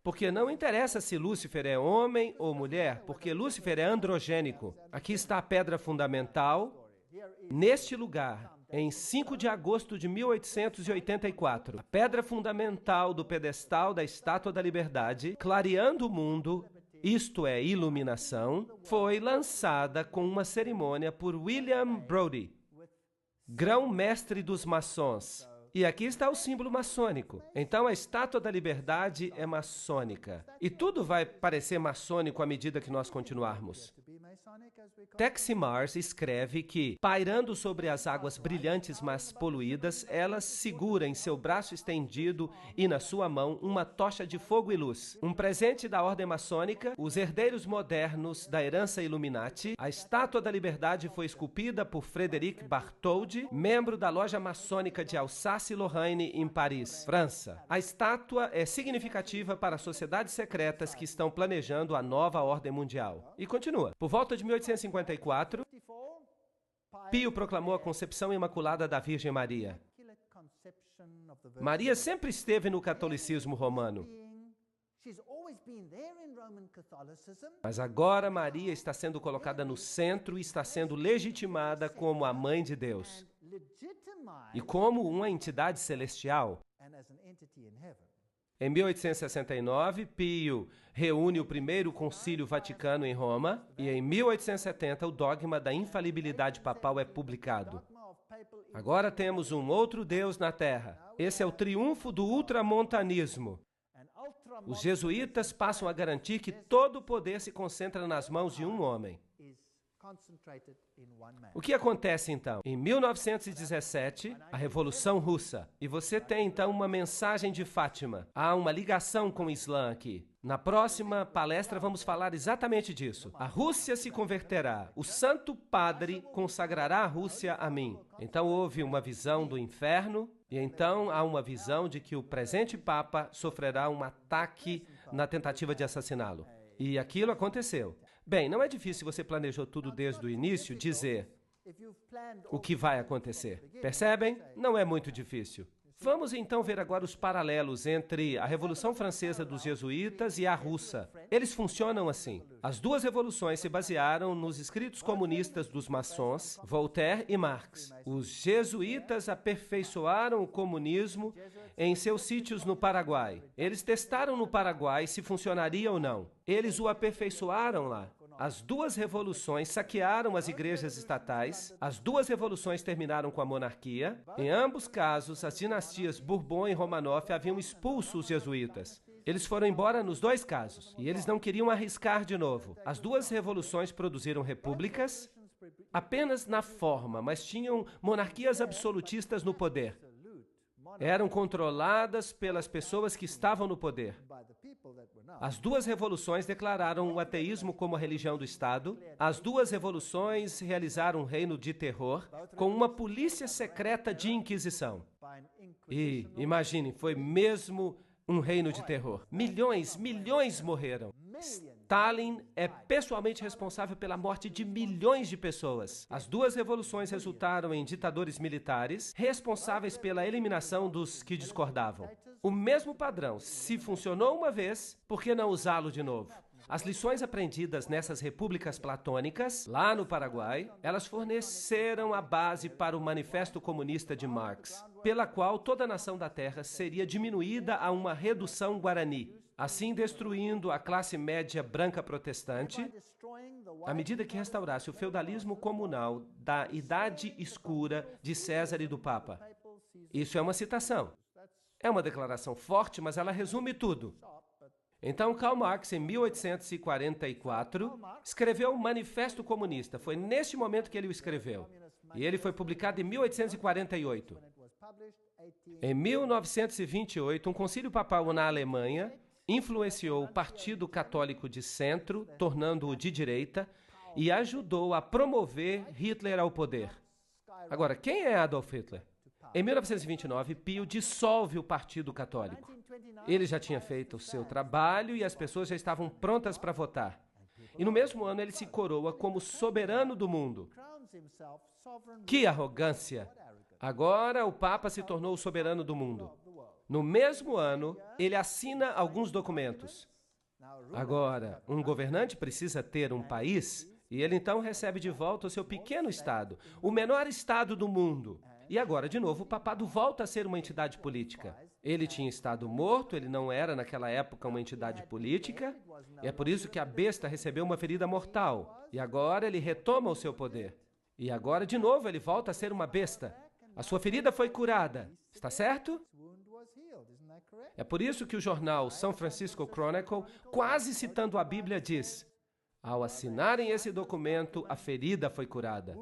Porque não interessa se Lúcifer é homem ou mulher, porque Lúcifer é androgênico. Aqui está a pedra fundamental, neste lugar, em 5 de agosto de 1884. A pedra fundamental do pedestal da Estátua da Liberdade, clareando o mundo, isto é, iluminação, foi lançada com uma cerimônia por William Brodie, grão-mestre dos maçons. E aqui está o símbolo maçônico. Então, a Estátua da Liberdade é maçônica. E tudo vai parecer maçônico à medida que nós continuarmos. Texe Marrs escreve que, pairando sobre as águas brilhantes mas poluídas, ela segura em seu braço estendido e na sua mão uma tocha de fogo e luz. Um presente da ordem maçônica, os herdeiros modernos da herança Illuminati. A Estátua da Liberdade foi esculpida por Frédéric Bartholdi, membro da loja maçônica de Alsácia-Lorraine, em Paris, França. A estátua é significativa para as sociedades secretas que estão planejando a nova ordem mundial. E continua. Por volta de 1854, Pio proclamou a concepção imaculada da Virgem Maria. Maria sempre esteve no catolicismo romano. Mas agora Maria está sendo colocada no centro e está sendo legitimada como a Mãe de Deus e como uma entidade celestial. Em 1869, Pio reúne o primeiro Concílio Vaticano em Roma e em 1870 o dogma da infalibilidade papal é publicado. Agora temos um outro Deus na Terra. Esse é o triunfo do ultramontanismo. Os jesuítas passam a garantir que todo o poder se concentra nas mãos de um homem. O que acontece então? Em 1917, a Revolução Russa. E você tem então uma mensagem de Fátima. Há uma ligação com o Islã aqui. Na próxima palestra vamos falar exatamente disso. A Rússia se converterá. O Santo Padre consagrará a Rússia a mim. Então houve uma visão do inferno. E então há uma visão de que o presente Papa sofrerá um ataque na tentativa de assassiná-lo. E aquilo aconteceu. Bem, não é difícil, você planejou tudo desde o início, dizer o que vai acontecer. Percebem? Não é muito difícil. Vamos então ver agora os paralelos entre a Revolução Francesa dos Jesuítas e a russa. Eles funcionam assim. As duas revoluções se basearam nos escritos comunistas dos maçons, Voltaire e Marx. Os jesuítas aperfeiçoaram o comunismo em seus sítios no Paraguai. Eles testaram no Paraguai se funcionaria ou não. Eles o aperfeiçoaram lá. As duas revoluções saquearam as igrejas estatais, as duas revoluções terminaram com a monarquia. Em ambos casos, as dinastias Bourbon e Romanov haviam expulso os jesuítas. Eles foram embora nos dois casos, e eles não queriam arriscar de novo. As duas revoluções produziram repúblicas apenas na forma, mas tinham monarquias absolutistas no poder. Eram controladas pelas pessoas que estavam no poder. As duas revoluções declararam o ateísmo como a religião do Estado. As duas revoluções realizaram um reino de terror com uma polícia secreta de inquisição. E, imaginem, foi mesmo um reino de terror. Milhões morreram. Stalin é pessoalmente responsável pela morte de milhões de pessoas. As duas revoluções resultaram em ditadores militares responsáveis pela eliminação dos que discordavam. O mesmo padrão, se funcionou uma vez, por que não usá-lo de novo? As lições aprendidas nessas repúblicas platônicas, lá no Paraguai, elas forneceram a base para o Manifesto Comunista de Marx, pela qual toda a nação da Terra seria diminuída a uma redução guarani, assim destruindo a classe média branca protestante, à medida que restaurasse o feudalismo comunal da Idade Escura de César e do Papa. Isso é uma citação. É uma declaração forte, mas ela resume tudo. Então, Karl Marx, em 1844, escreveu o Manifesto Comunista. Foi neste momento que ele o escreveu. E ele foi publicado em 1848. Em 1928, um concílio papal na Alemanha influenciou o Partido Católico de Centro, tornando-o de direita, e ajudou a promover Hitler ao poder. Agora, quem é Adolf Hitler? Em 1929, Pio dissolve o Partido Católico. Ele já tinha feito o seu trabalho e as pessoas já estavam prontas para votar. E no mesmo ano ele se coroa como soberano do mundo. Que arrogância! Agora o Papa se tornou o soberano do mundo. No mesmo ano, ele assina alguns documentos. Agora, um governante precisa ter um país e ele então recebe de volta o seu pequeno estado, o menor estado do mundo. E agora, de novo, o papado volta a ser uma entidade política. Ele tinha estado morto, ele não era naquela época uma entidade política, e é por isso que a besta recebeu uma ferida mortal. E agora ele retoma o seu poder. E agora, de novo, ele volta a ser uma besta. A sua ferida foi curada. Está certo? É por isso que o jornal San Francisco Chronicle, quase citando a Bíblia, diz: ao assinarem esse documento, a ferida foi curada.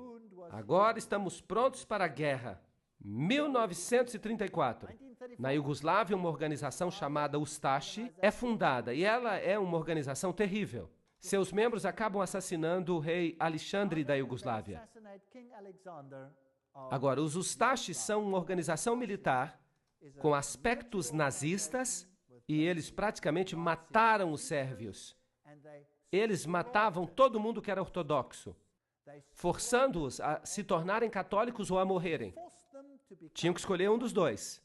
Agora estamos prontos para a guerra. 1934. Na Iugoslávia, uma organização chamada Ustashi é fundada e ela é uma organização terrível. Seus membros acabam assassinando o rei Alexandre da Iugoslávia. Agora, os Ustashi são uma organização militar com aspectos nazistas e eles praticamente mataram os sérvios. Eles matavam todo mundo que era ortodoxo, forçando-os a se tornarem católicos ou a morrerem. Tinham que escolher um dos dois.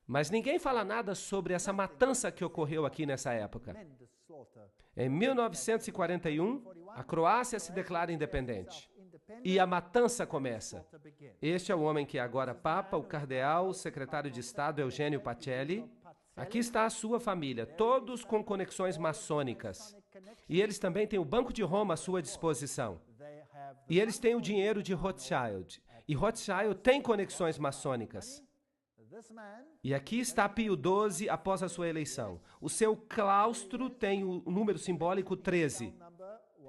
Mas ninguém fala nada sobre essa matança que ocorreu aqui nessa época. Em 1941, a Croácia se declara independente. E a matança começa. Este é o homem que é agora Papa, o cardeal, o secretário de Estado Eugênio Pacelli. Aqui está a sua família, todos com conexões maçônicas. E eles também têm o Banco de Roma à sua disposição. E eles têm o dinheiro de Rothschild. E Rothschild tem conexões maçônicas. E aqui está Pio XII após a sua eleição. O seu claustro tem o número simbólico 13.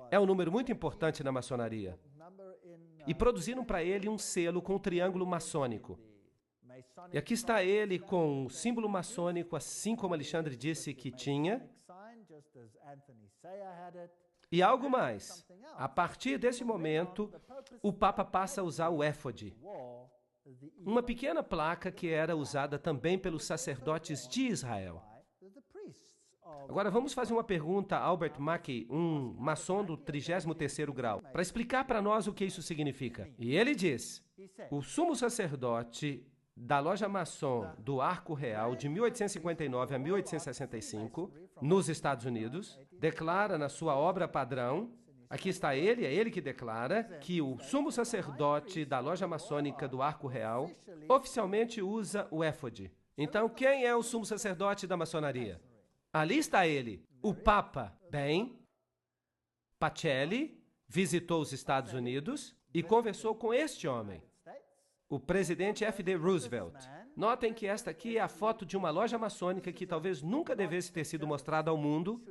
É um número muito importante na maçonaria. E produziram para ele um selo com um triângulo maçônico. E aqui está ele com o símbolo maçônico, assim como Alexandre disse que tinha. E algo mais. A partir desse momento, o Papa passa a usar o éfode. Uma pequena placa que era usada também pelos sacerdotes de Israel. Agora vamos fazer uma pergunta a Albert Mackey, um maçom do 33º grau, para explicar para nós o que isso significa. E ele diz: o sumo sacerdote da loja maçom do Arco Real de 1859 a 1865, nos Estados Unidos, declara na sua obra padrão, aqui está ele, é ele que declara, que o sumo sacerdote da loja maçônica do Arco Real oficialmente usa o éfode. Então, quem é o sumo sacerdote da maçonaria? Ali está ele, o Papa. Bem, Pacelli visitou os Estados Unidos e conversou com este homem, o presidente F.D. Roosevelt. Notem que esta aqui é a foto de uma loja maçônica que talvez nunca devesse ter sido mostrada ao mundo,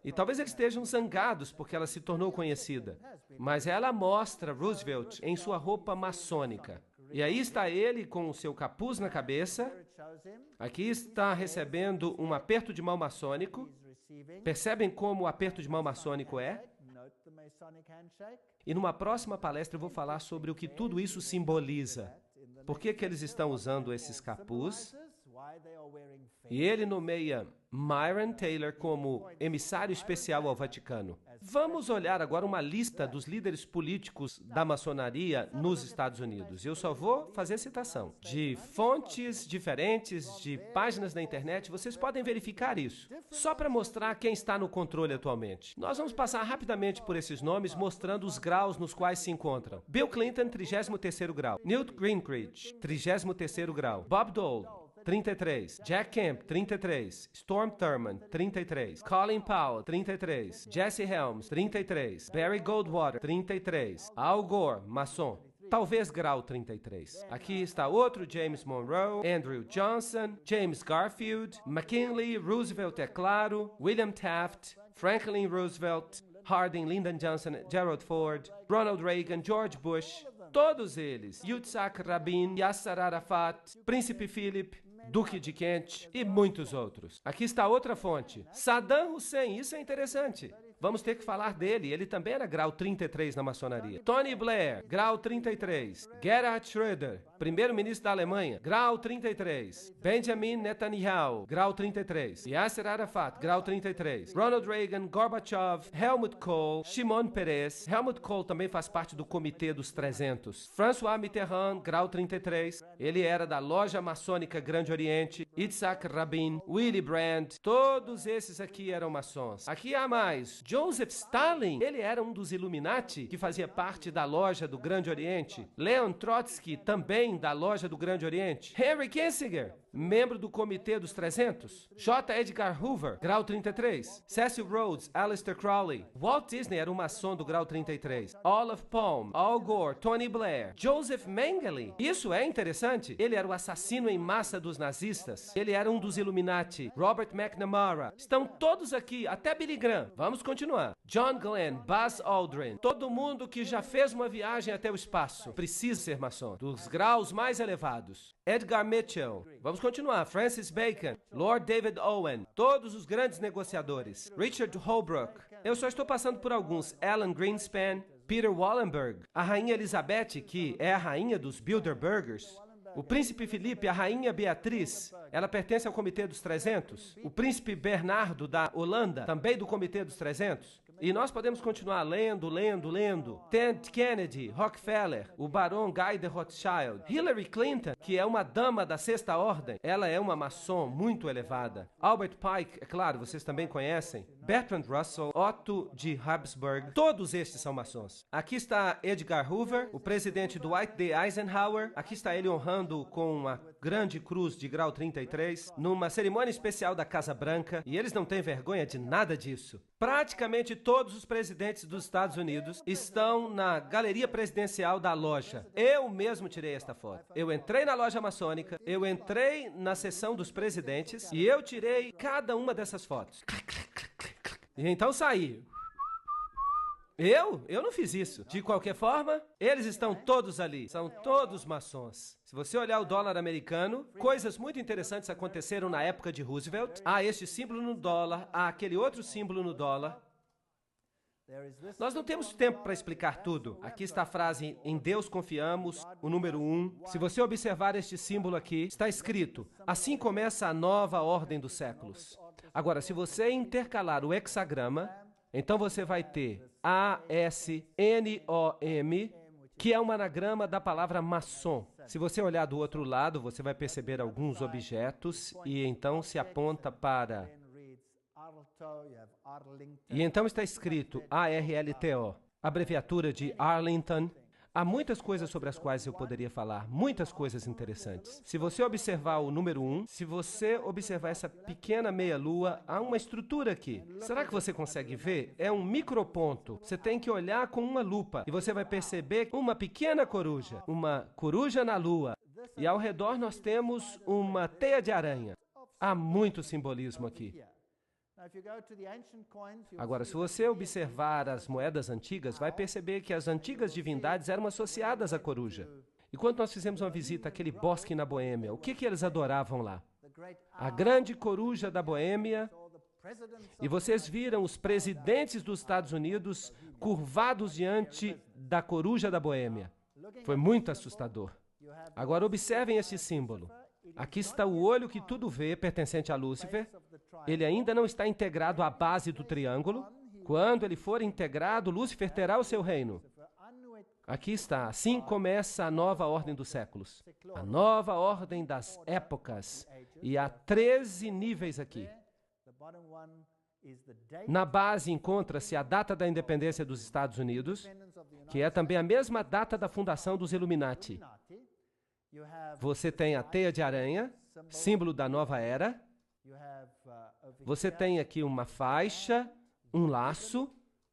e talvez eles estejam zangados porque ela se tornou conhecida. Mas ela mostra Roosevelt em sua roupa maçônica. E aí está ele com o seu capuz na cabeça. Aqui está recebendo um aperto de mão maçônico. Percebem como o aperto de mão maçônico é? E numa próxima palestra eu vou falar sobre o que tudo isso simboliza. Por que eles estão usando esses capuz? E ele nomeia Myron Taylor como emissário especial ao Vaticano. Vamos olhar agora uma lista dos líderes políticos da maçonaria nos Estados Unidos. Eu só vou fazer citação de fontes diferentes, de páginas da internet. Vocês podem verificar isso, só para mostrar quem está no controle atualmente. Nós vamos passar rapidamente por esses nomes, mostrando os graus nos quais se encontram. Bill Clinton, 33º grau. Newt Gingrich, 33º grau. Bob Dole, 33. Jack Kemp, 33. Storm Thurmond, 33. Colin Powell, 33. Jesse Helms, 33. Barry Goldwater, 33. Al Gore, maçom, talvez grau 33. Aqui está outro James Monroe, Andrew Johnson, James Garfield, McKinley, Roosevelt, é claro, William Taft, Franklin Roosevelt, Harding, Lyndon Johnson, Gerald Ford, Ronald Reagan, George Bush, todos eles, Yitzhak Rabin, Yasser Arafat, Príncipe Philip, Duque de Kent e muitos outros. Aqui está outra fonte. Saddam Hussein, isso é interessante. Vamos ter que falar dele, ele também era grau 33 na maçonaria. Tony Blair, grau 33. Gerhard Schröder, primeiro-ministro da Alemanha, grau 33. Benjamin Netanyahu, grau 33. Yasser Arafat, grau 33. Ronald Reagan, Gorbachev, Helmut Kohl, Shimon Peres. Helmut Kohl também faz parte do Comitê dos 300. François Mitterrand, grau 33. Ele era da Loja Maçônica Grande Oriente. Yitzhak Rabin, Willy Brandt, todos esses aqui eram maçons. Aqui há mais. Joseph Stalin, ele era um dos Illuminati, que fazia parte da Loja do Grande Oriente. Leon Trotsky, também da Loja do Grande Oriente. Henry Kissinger, membro do Comitê dos 300. J. Edgar Hoover, grau 33. Cecil Rhodes, Aleister Crowley. Walt Disney era um maçom do grau 33. Olaf Palme, Al Gore, Tony Blair. Joseph Mengele, isso é interessante. Ele era o assassino em massa dos nazistas. Ele era um dos Illuminati. Robert McNamara. Estão todos aqui, até Billy Graham. Vamos continuar. John Glenn, Buzz Aldrin. Todo mundo que já fez uma viagem até o espaço precisa ser maçom. Dos graus mais elevados. Edgar Mitchell. Vamos continuar. Francis Bacon, Lord David Owen, todos os grandes negociadores. Richard Holbrooke. Eu só estou passando por alguns. Alan Greenspan, Peter Wallenberg, a rainha Elizabeth, que é a rainha dos Bilderbergers. O príncipe Felipe, a rainha Beatriz, ela pertence ao Comitê dos 300. O príncipe Bernardo da Holanda, também do Comitê dos 300. E nós podemos continuar lendo. Ted Kennedy, Rockefeller, o barão Guy de Rothschild. Hillary Clinton, que é uma dama da Sexta Ordem, ela é uma maçom muito elevada. Albert Pike, é claro, vocês também conhecem. Bertrand Russell, Otto de Habsburg, todos estes são maçons. Aqui está Edgar Hoover, o presidente Dwight D. Eisenhower. Aqui está ele honrando com uma grande cruz de grau 33, numa cerimônia especial da Casa Branca, e eles não têm vergonha de nada disso. Praticamente todos os presidentes dos Estados Unidos estão na galeria presidencial da loja. Eu mesmo tirei esta foto. Eu entrei na loja maçônica, eu entrei na sessão dos presidentes e eu tirei cada uma dessas fotos. E então saí. Eu não fiz isso. De qualquer forma, eles estão todos ali. São todos maçons. Se você olhar o dólar americano, coisas muito interessantes aconteceram na época de Roosevelt. Há este símbolo no dólar, há aquele outro símbolo no dólar. Nós não temos tempo para explicar tudo. Aqui está a frase, em Deus confiamos, o número 1. Se você observar este símbolo aqui, está escrito, assim começa a nova ordem dos séculos. Agora, se você intercalar o hexagrama, então você vai ter ASNOM, que é um anagrama da palavra maçom. Se você olhar do outro lado, você vai perceber alguns objetos e então se aponta para... E então está escrito ARLTO, abreviatura de Arlington. Há muitas coisas sobre as quais eu poderia falar, muitas coisas interessantes. Se você observar o número 1, se você observar essa pequena meia-lua, há uma estrutura aqui. Será que você consegue ver? É um microponto. Você tem que olhar com uma lupa e você vai perceber uma pequena coruja na lua. E ao redor nós temos uma teia de aranha. Há muito simbolismo aqui. Agora, se você observar as moedas antigas, vai perceber que as antigas divindades eram associadas à coruja. E quando nós fizemos uma visita àquele bosque na Boêmia, o que eles adoravam lá? A grande coruja da Boêmia. E vocês viram os presidentes dos Estados Unidos curvados diante da coruja da Boêmia. Foi muito assustador. Agora, observem esse símbolo. Aqui está o olho que tudo vê, pertencente a Lúcifer. Ele ainda não está integrado à base do triângulo. Quando ele for integrado, Lúcifer terá o seu reino. Aqui está. Assim começa a nova ordem dos séculos. A nova ordem das épocas. E há 13 níveis aqui. Na base encontra-se a data da independência dos Estados Unidos, que é também a mesma data da fundação dos Illuminati. Você tem a teia de aranha, símbolo da nova era. Você tem aqui uma faixa, um laço,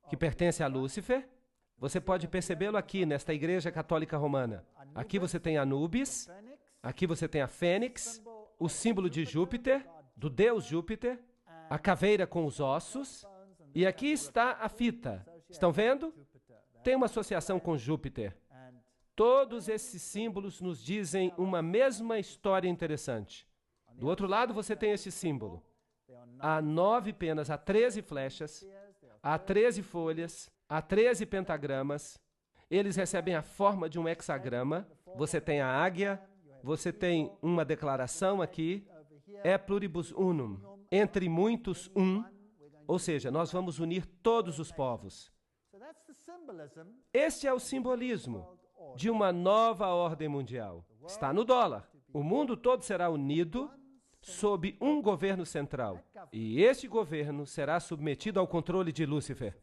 que pertence a Lúcifer. Você pode percebê-lo aqui, nesta Igreja Católica Romana. Aqui você tem Anubis, aqui você tem a Fênix, o símbolo de Júpiter, do deus Júpiter, a caveira com os ossos, e aqui está a fita. Estão vendo? Tem uma associação com Júpiter. Todos esses símbolos nos dizem uma mesma história interessante. Do outro lado, você tem este símbolo. Há 9 penas, há 13 flechas, há 13 folhas, há 13 pentagramas. Eles recebem a forma de um hexagrama. Você tem a águia, você tem uma declaração aqui, é pluribus unum, entre muitos um, ou seja, nós vamos unir todos os povos. Este é o simbolismo de uma nova ordem mundial. Está no dólar. O mundo todo será unido sob um governo central. E este governo será submetido ao controle de Lúcifer,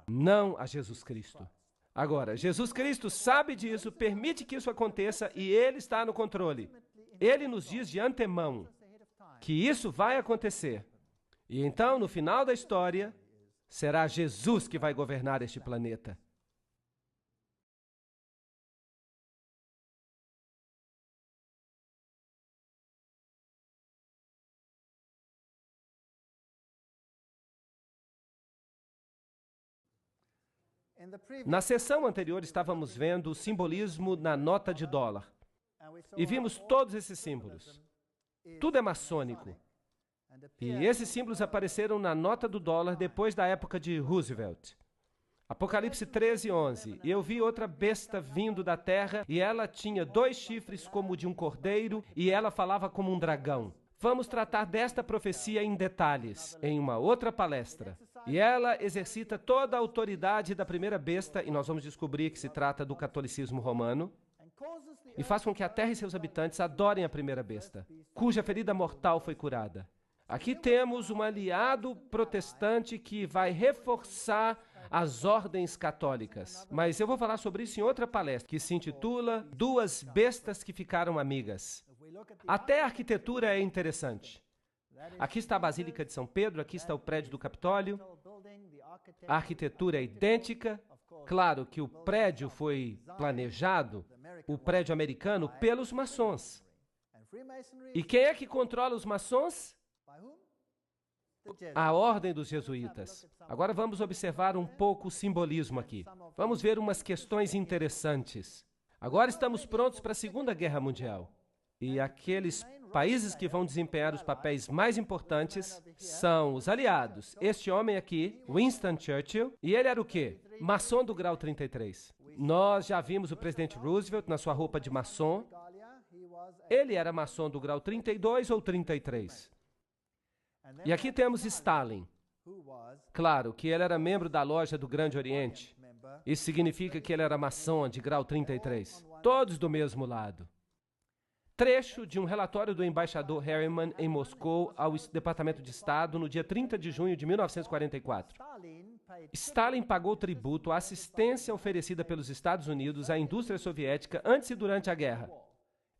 não a Jesus Cristo. Agora, Jesus Cristo sabe disso, permite que isso aconteça e Ele está no controle. Ele nos diz de antemão que isso vai acontecer. E então, no final da história, será Jesus que vai governar este planeta. Na sessão anterior, estávamos vendo o simbolismo na nota de dólar. E vimos todos esses símbolos. Tudo é maçônico. E esses símbolos apareceram na nota do dólar depois da época de Roosevelt. Apocalipse 13:11. E eu vi outra besta vindo da terra, e ela tinha 2 chifres como de um cordeiro, e ela falava como um dragão. Vamos tratar desta profecia em detalhes, em uma outra palestra. E ela exercita toda a autoridade da primeira besta, e nós vamos descobrir que se trata do catolicismo romano, e faz com que a terra e seus habitantes adorem a primeira besta, cuja ferida mortal foi curada. Aqui temos um aliado protestante que vai reforçar as ordens católicas. Mas eu vou falar sobre isso em outra palestra, que se intitula Duas Bestas que Ficaram Amigas. Até a arquitetura é interessante. Aqui está a Basílica de São Pedro, aqui está o prédio do Capitólio. A arquitetura é idêntica. Claro que o prédio foi planejado, o prédio americano, pelos maçons. E quem é que controla os maçons? A ordem dos jesuítas. Agora vamos observar um pouco o simbolismo aqui. Vamos ver umas questões interessantes. Agora estamos prontos para a Segunda Guerra Mundial. E aqueles países que vão desempenhar os papéis mais importantes são os aliados. Este homem aqui, Winston Churchill, e ele era o quê? Maçom do grau 33. Nós já vimos o presidente Roosevelt na sua roupa de maçom. Ele era maçom do grau 32 ou 33. E aqui temos Stalin. Claro que ele era membro da Loja do Grande Oriente. Isso significa que ele era maçom de grau 33. Todos do mesmo lado. Trecho de um relatório do embaixador Harriman em Moscou ao Departamento de Estado no dia 30 de junho de 1944. Stalin pagou tributo à assistência oferecida pelos Estados Unidos à indústria soviética antes e durante a guerra.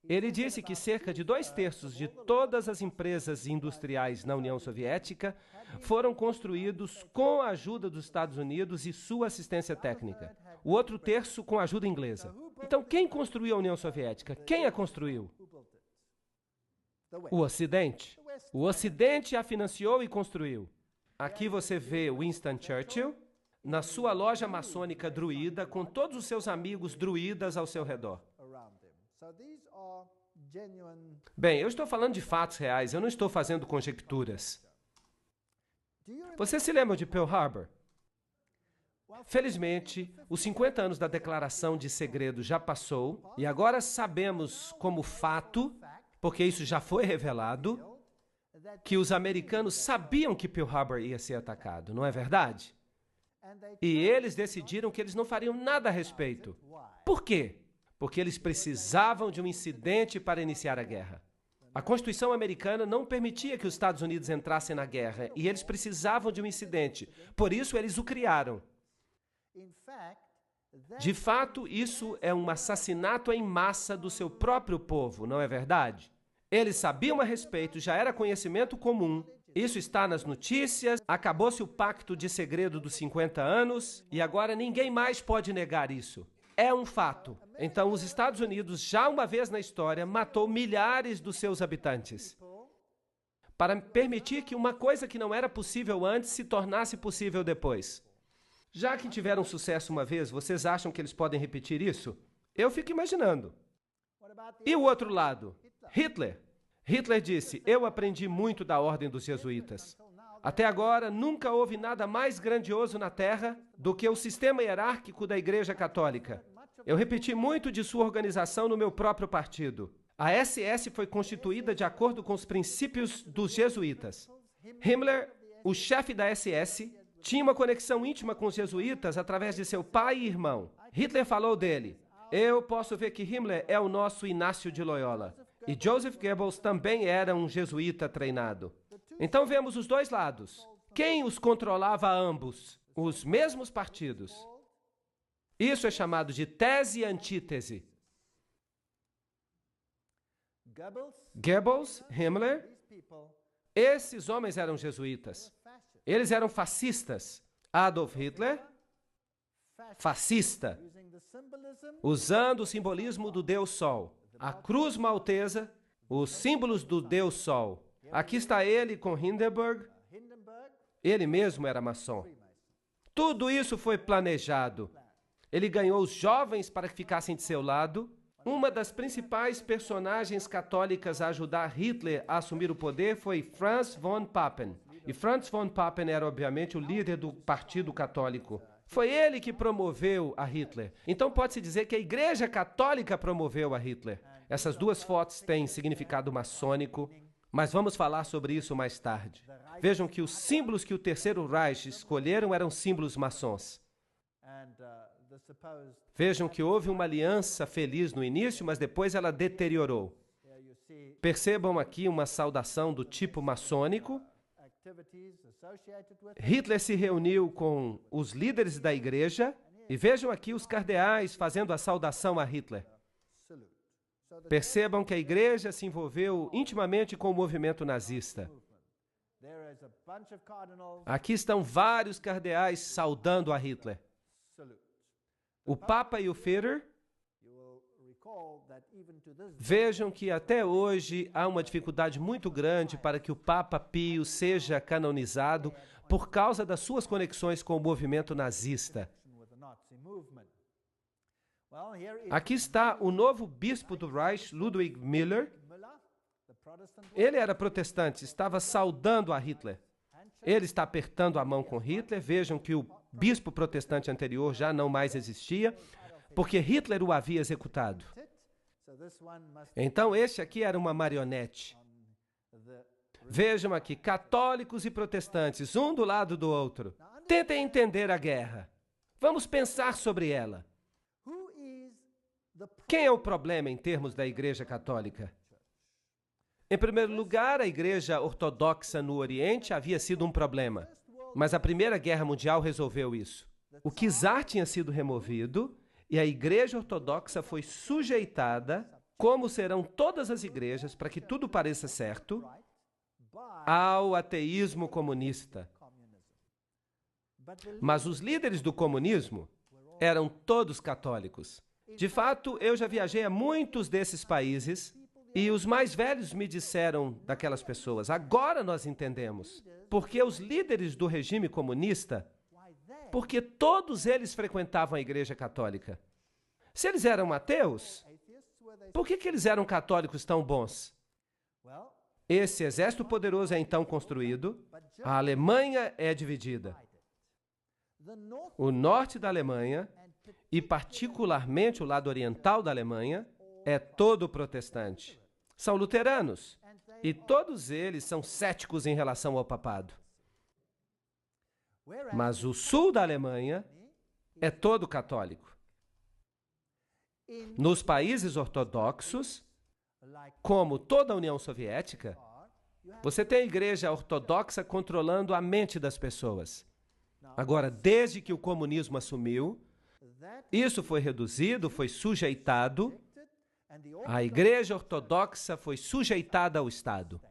Ele disse que cerca de 2/3 de todas as empresas industriais na União Soviética foram construídos com a ajuda dos Estados Unidos e sua assistência técnica. O outro terço com a ajuda inglesa. Então, quem construiu a União Soviética? Quem a construiu? O Ocidente. O Ocidente a financiou e construiu. Aqui você vê Winston Churchill na sua loja maçônica druida, com todos os seus amigos druidas ao seu redor. Bem, eu estou falando de fatos reais, eu não estou fazendo conjecturas. Você se lembra de Pearl Harbor? Felizmente, os 50 anos da declaração de segredo já passou, e agora sabemos como fato, porque isso já foi revelado, que os americanos sabiam que Pearl Harbor ia ser atacado, não é verdade? E eles decidiram que eles não fariam nada a respeito. Por quê? Porque eles precisavam de um incidente para iniciar a guerra. A Constituição americana não permitia que os Estados Unidos entrassem na guerra, e eles precisavam de um incidente. Por isso, eles o criaram. De fato, isso é um assassinato em massa do seu próprio povo, não é verdade? Eles sabiam a respeito, já era conhecimento comum. Isso está nas notícias, acabou-se o pacto de segredo dos 50 anos, e agora ninguém mais pode negar isso. É um fato. Então, os Estados Unidos, já uma vez na história, matou milhares dos seus habitantes para permitir que uma coisa que não era possível antes se tornasse possível depois. Já que tiveram sucesso uma vez, vocês acham que eles podem repetir isso? Eu fico imaginando. E o outro lado? Hitler. Hitler disse: eu aprendi muito da ordem dos jesuítas. Até agora, nunca houve nada mais grandioso na Terra do que o sistema hierárquico da Igreja Católica. Eu repeti muito de sua organização no meu próprio partido. A SS foi constituída de acordo com os princípios dos jesuítas. Himmler, o chefe da SS, tinha uma conexão íntima com os jesuítas através de seu pai e irmão. Hitler falou dele: eu posso ver que Himmler é o nosso Inácio de Loyola. E Joseph Goebbels também era um jesuíta treinado. Então vemos os dois lados. Quem os controlava ambos? Os mesmos partidos. Isso é chamado de tese e antítese. Goebbels, Himmler, esses homens eram jesuítas. Eles eram fascistas. Adolf Hitler, fascista, usando o simbolismo do Deus Sol. A cruz maltesa, os símbolos do Deus Sol. Aqui está ele com Hindenburg. Ele mesmo era maçom. Tudo isso foi planejado. Ele ganhou os jovens para que ficassem de seu lado. Uma das principais personagens católicas a ajudar Hitler a assumir o poder foi Franz von Papen. E Franz von Papen era, obviamente, o líder do Partido Católico. Foi ele que promoveu a Hitler. Então pode-se dizer que a Igreja Católica promoveu a Hitler. Essas duas fotos têm significado maçônico, mas vamos falar sobre isso mais tarde. Vejam que os símbolos que o Terceiro Reich escolheram eram símbolos maçons. Vejam que houve uma aliança feliz no início, mas depois ela deteriorou. Percebam aqui uma saudação do tipo maçônico. Hitler se reuniu com os líderes da igreja e vejam aqui os cardeais fazendo a saudação a Hitler. Percebam que a igreja se envolveu intimamente com o movimento nazista. Aqui estão vários cardeais saudando a Hitler. O Papa e o Führer. Vejam que até hoje há uma dificuldade muito grande para que o Papa Pio seja canonizado por causa das suas conexões com o movimento nazista. Aqui está o novo bispo do Reich, Ludwig Müller. Ele era protestante, estava saudando a Hitler. Ele está apertando a mão com Hitler. Vejam que o bispo protestante anterior já não mais existia, porque Hitler o havia executado. Então, este aqui era uma marionete. Vejam aqui, católicos e protestantes, um do lado do outro. Tentem entender a guerra. Vamos pensar sobre ela. Quem é o problema em termos da Igreja Católica? Em primeiro lugar, a Igreja Ortodoxa no Oriente havia sido um problema, mas a Primeira Guerra Mundial resolveu isso. O czar tinha sido removido e a Igreja Ortodoxa foi sujeitada, como serão todas as igrejas, para que tudo pareça certo, ao ateísmo comunista. Mas os líderes do comunismo eram todos católicos. De fato, eu já viajei a muitos desses países e os mais velhos me disseram daquelas pessoas: agora nós entendemos. Porque os líderes do regime comunista, porque todos eles frequentavam a Igreja Católica. Se eles eram ateus, por que eles eram católicos tão bons? Esse exército poderoso é então construído, a Alemanha é dividida. O norte da Alemanha, e particularmente o lado oriental da Alemanha, é todo protestante. São luteranos, e todos eles são céticos em relação ao papado. Mas o sul da Alemanha é todo católico. Nos países ortodoxos, como toda a União Soviética, você tem a Igreja Ortodoxa controlando a mente das pessoas. Agora, desde que o comunismo assumiu, isso foi reduzido, foi sujeitado. A Igreja Ortodoxa foi sujeitada ao Estado.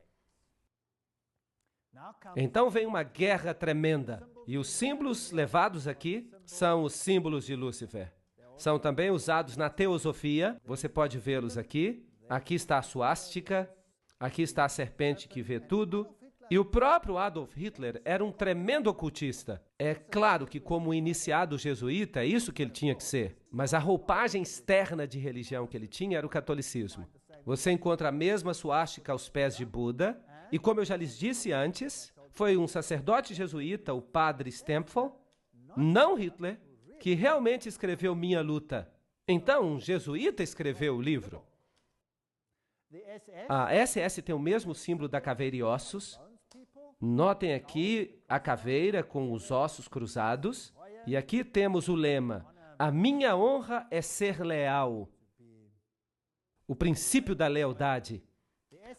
Então vem uma guerra tremenda. E os símbolos levados aqui são os símbolos de Lúcifer. São também usados na teosofia. Você pode vê-los aqui. Aqui está a suástica. Aqui está a serpente que vê tudo. E o próprio Adolf Hitler era um tremendo ocultista. É claro que, como iniciado jesuíta, é isso que ele tinha que ser. Mas a roupagem externa de religião que ele tinha era o catolicismo. Você encontra a mesma suástica aos pés de Buda. E como eu já lhes disse antes, foi um sacerdote jesuíta, o padre Stempfel, não Hitler, que realmente escreveu Minha Luta. Então, um jesuíta escreveu o livro. A SS tem o mesmo símbolo da caveira e ossos. Notem aqui a caveira com os ossos cruzados. E aqui temos o lema: a minha honra é ser leal. O princípio da lealdade.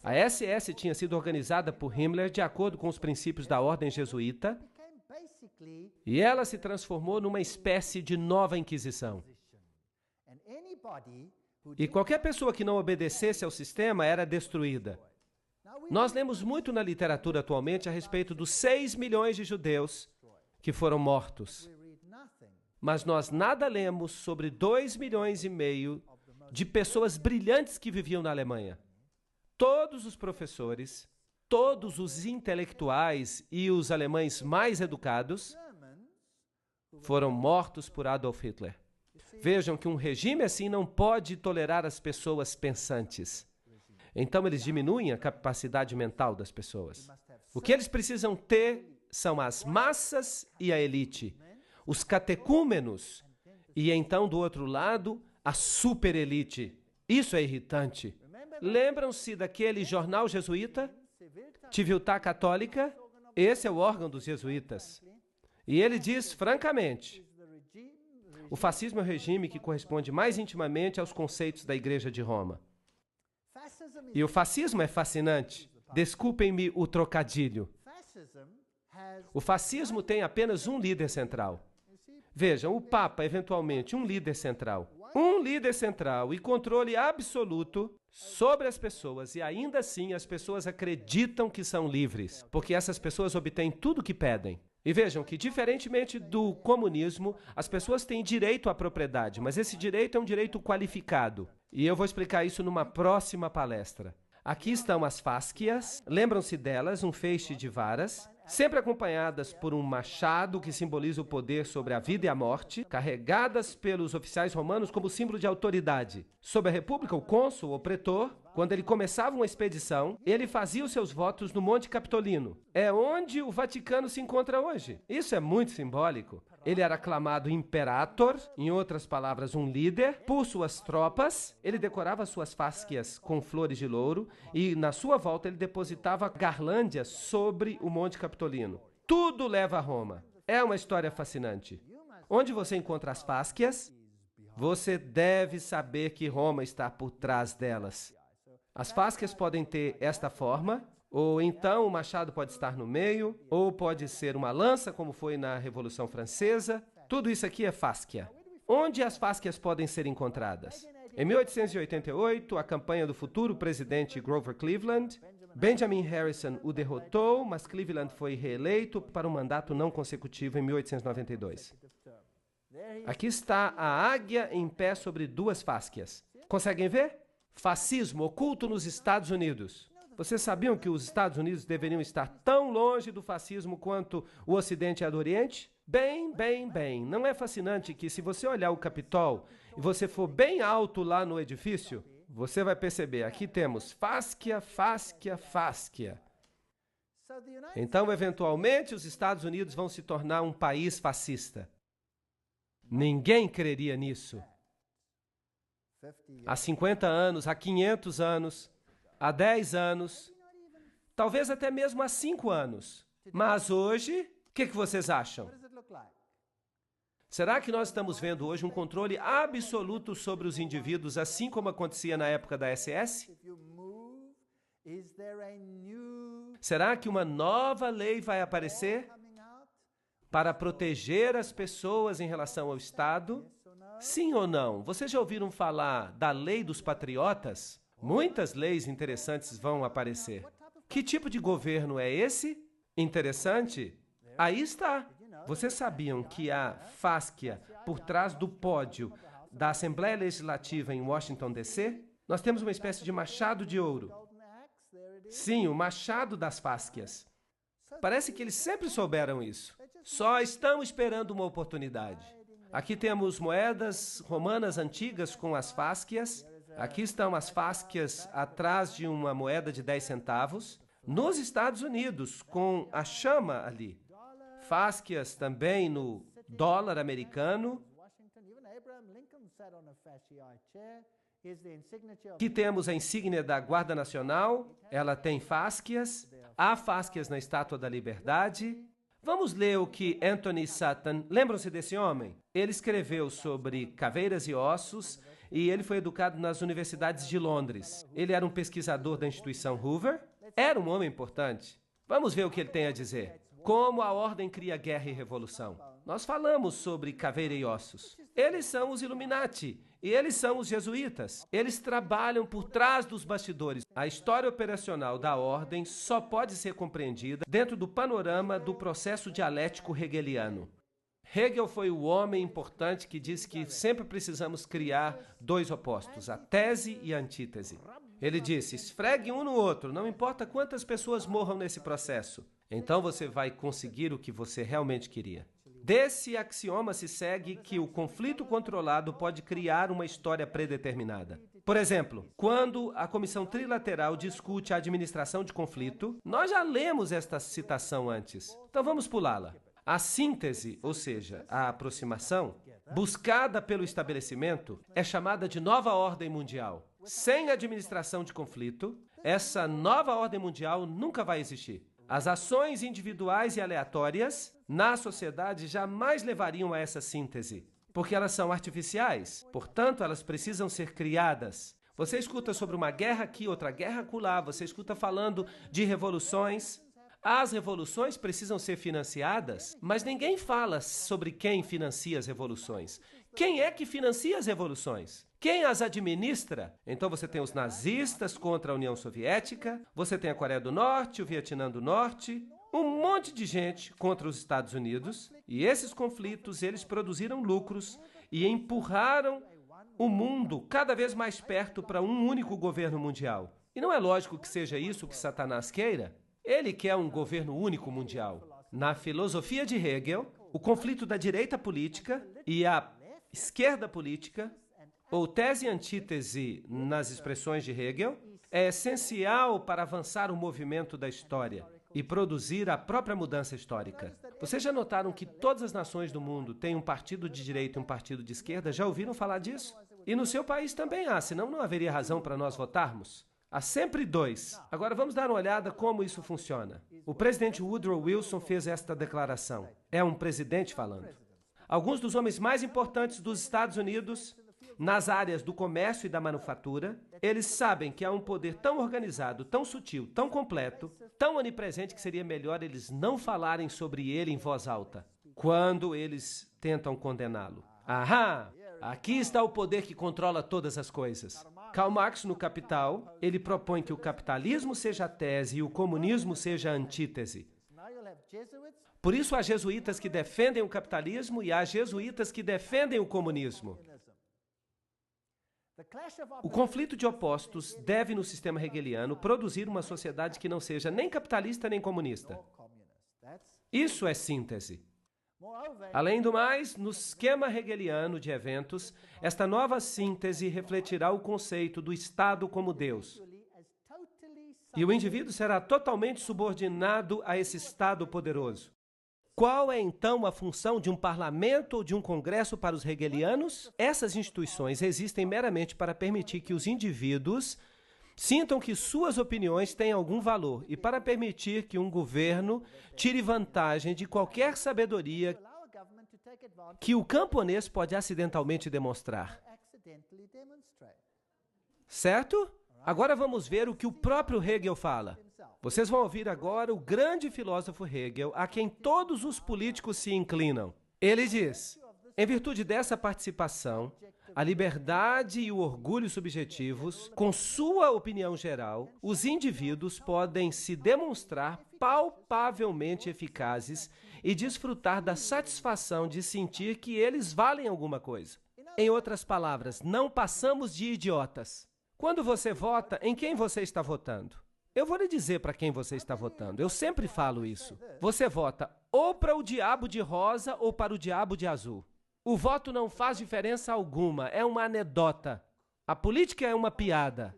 A SS tinha sido organizada por Himmler de acordo com os princípios da ordem jesuíta e ela se transformou numa espécie de nova Inquisição. E qualquer pessoa que não obedecesse ao sistema era destruída. Nós lemos muito na literatura atualmente a respeito dos 6 milhões de judeus que foram mortos. Mas nós nada lemos sobre 2,5 milhões de pessoas brilhantes que viviam na Alemanha. Todos os professores, todos os intelectuais e os alemães mais educados foram mortos por Adolf Hitler. Vejam que um regime assim não pode tolerar as pessoas pensantes. Então eles diminuem a capacidade mental das pessoas. O que eles precisam ter são as massas e a elite, os catecúmenos e então, do outro lado, a superelite. Isso é irritante. Lembram-se daquele jornal jesuíta? Civiltà Católica? Esse é o órgão dos jesuítas. E ele diz, francamente, o fascismo é o regime que corresponde mais intimamente aos conceitos da Igreja de Roma. E o fascismo é fascinante. Desculpem-me o trocadilho. O fascismo tem apenas um líder central. Vejam, o Papa, eventualmente, um líder central. Um líder central e controle absoluto sobre as pessoas. E ainda assim, as pessoas acreditam que são livres, porque essas pessoas obtêm tudo o que pedem. E vejam que, diferentemente do comunismo, as pessoas têm direito à propriedade, mas esse direito é um direito qualificado. E eu vou explicar isso numa próxima palestra. Aqui estão as fáscias, lembram-se delas, um feixe de varas, sempre acompanhadas por um machado que simboliza o poder sobre a vida e a morte, carregadas pelos oficiais romanos como símbolo de autoridade. Sob a República, o cônsul ou pretor, quando ele começava uma expedição, ele fazia os seus votos no Monte Capitolino. É onde o Vaticano se encontra hoje. Isso é muito simbólico. Ele era aclamado imperator, em outras palavras, um líder, por suas tropas. Ele decorava suas fáscias com flores de louro e, na sua volta, ele depositava garlândias sobre o Monte Capitolino. Tudo leva a Roma. É uma história fascinante. Onde você encontra as fáscias, você deve saber que Roma está por trás delas. As fáscias podem ter esta forma, ou então o machado pode estar no meio, ou pode ser uma lança, como foi na Revolução Francesa. Tudo isso aqui é fáscia. Onde as fáscias podem ser encontradas? Em 1888, a campanha do futuro presidente Grover Cleveland, Benjamin Harrison o derrotou, mas Cleveland foi reeleito para um mandato não consecutivo em 1892. Aqui está a águia em pé sobre 2 fáscias. Conseguem ver? Fascismo oculto nos Estados Unidos. Vocês sabiam que os Estados Unidos deveriam estar tão longe do fascismo quanto o Ocidente é do Oriente? Bem. Não é fascinante que, se você olhar o Capitol e você for bem alto lá no edifício, você vai perceber, aqui temos fáscia. Então, eventualmente, os Estados Unidos vão se tornar um país fascista. Ninguém creria nisso. Há 50 anos, há 500 anos, há 10 anos, talvez até mesmo há 5 anos. Mas hoje, o que vocês acham? Será que nós estamos vendo hoje um controle absoluto sobre os indivíduos, assim como acontecia na época da SS? Será que uma nova lei vai aparecer para proteger as pessoas em relação ao Estado? Sim ou não? Vocês já ouviram falar da lei dos patriotas? Muitas leis interessantes vão aparecer. Que tipo de governo é esse? Interessante? Aí está. Vocês sabiam que a fáscia por trás do pódio da Assembleia Legislativa em Washington, D.C.? Nós temos uma espécie de machado de ouro. Sim, o machado das fáscias. Parece que eles sempre souberam isso. Só estão esperando uma oportunidade. Aqui temos moedas romanas antigas com as fáscias. Aqui estão as fáscias atrás de uma moeda de 10 centavos. Nos Estados Unidos, com a chama ali. Fáscias também no dólar americano. Aqui temos a insígnia da Guarda Nacional. Ela tem fáscias. Há fáscias na Estátua da Liberdade. Vamos ler o que Anthony Sutton... Lembram-se desse homem? Ele escreveu sobre caveiras e ossos e ele foi educado nas universidades de Londres. Ele era um pesquisador da instituição Hoover. Era um homem importante. Vamos ver o que ele tem a dizer. Como a ordem cria guerra e revolução. Nós falamos sobre caveira e ossos. Eles são os Illuminati e eles são os jesuítas. Eles trabalham por trás dos bastidores. A história operacional da ordem só pode ser compreendida dentro do panorama do processo dialético hegeliano. Hegel foi o homem importante que disse que sempre precisamos criar dois opostos, a tese e a antítese. Ele disse, esfregue um no outro, não importa quantas pessoas morram nesse processo. Então você vai conseguir o que você realmente queria. Desse axioma se segue que o conflito controlado pode criar uma história predeterminada. Por exemplo, quando a Comissão Trilateral discute a administração de conflito, nós já lemos esta citação antes, então vamos pulá-la. A síntese, ou seja, a aproximação, buscada pelo estabelecimento, é chamada de nova ordem mundial. Sem administração de conflito, essa nova ordem mundial nunca vai existir. As ações individuais e aleatórias na sociedade jamais levariam a essa síntese, porque elas são artificiais, portanto, elas precisam ser criadas. Você escuta sobre uma guerra aqui, outra guerra acolá, você escuta falando de revoluções. As revoluções precisam ser financiadas, mas ninguém fala sobre quem financia as revoluções. Quem é que financia as revoluções? Quem as administra? Então você tem os nazistas contra a União Soviética, você tem a Coreia do Norte, o Vietnã do Norte, um monte de gente contra os Estados Unidos, e esses conflitos, eles produziram lucros e empurraram o mundo cada vez mais perto para um único governo mundial. E não é lógico que seja isso que Satanás queira. Ele quer um governo único mundial. Na filosofia de Hegel, o conflito da direita política e a esquerda política, ou tese e antítese nas expressões de Hegel, é essencial para avançar o movimento da história e produzir a própria mudança histórica. Vocês já notaram que todas as nações do mundo têm um partido de direita e um partido de esquerda? Já ouviram falar disso? E no seu país também há, senão não haveria razão para nós votarmos. Há sempre dois. Agora vamos dar uma olhada como isso funciona. O presidente Woodrow Wilson fez esta declaração. É um presidente falando. Alguns dos homens mais importantes dos Estados Unidos, nas áreas do comércio e da manufatura, eles sabem que há um poder tão organizado, tão sutil, tão completo, tão onipresente que seria melhor eles não falarem sobre ele em voz alta, quando eles tentam condená-lo. Ahá! Aqui está o poder que controla todas as coisas. Karl Marx, no Capital, ele propõe que o capitalismo seja a tese e o comunismo seja a antítese. Por isso, há jesuítas que defendem o capitalismo e há jesuítas que defendem o comunismo. O conflito de opostos deve, no sistema hegeliano, produzir uma sociedade que não seja nem capitalista nem comunista. Isso é síntese. Além do mais, no esquema hegeliano de eventos, esta nova síntese refletirá o conceito do Estado como Deus. E o indivíduo será totalmente subordinado a esse Estado poderoso. Qual é, então, a função de um parlamento ou de um congresso para os hegelianos? Essas instituições existem meramente para permitir que os indivíduos sintam que suas opiniões têm algum valor e para permitir que um governo tire vantagem de qualquer sabedoria que o camponês pode acidentalmente demonstrar. Certo? Agora vamos ver o que o próprio Hegel fala. Vocês vão ouvir agora o grande filósofo Hegel, a quem todos os políticos se inclinam. Ele diz, em virtude dessa participação, a liberdade e o orgulho subjetivos, com sua opinião geral, os indivíduos podem se demonstrar palpavelmente eficazes e desfrutar da satisfação de sentir que eles valem alguma coisa. Em outras palavras, não passamos de idiotas. Quando você vota, em quem você está votando? Eu vou lhe dizer para quem você está votando. Eu sempre falo isso. Você vota ou para o diabo de rosa ou para o diabo de azul. O voto não faz diferença alguma, é uma anedota. A política é uma piada.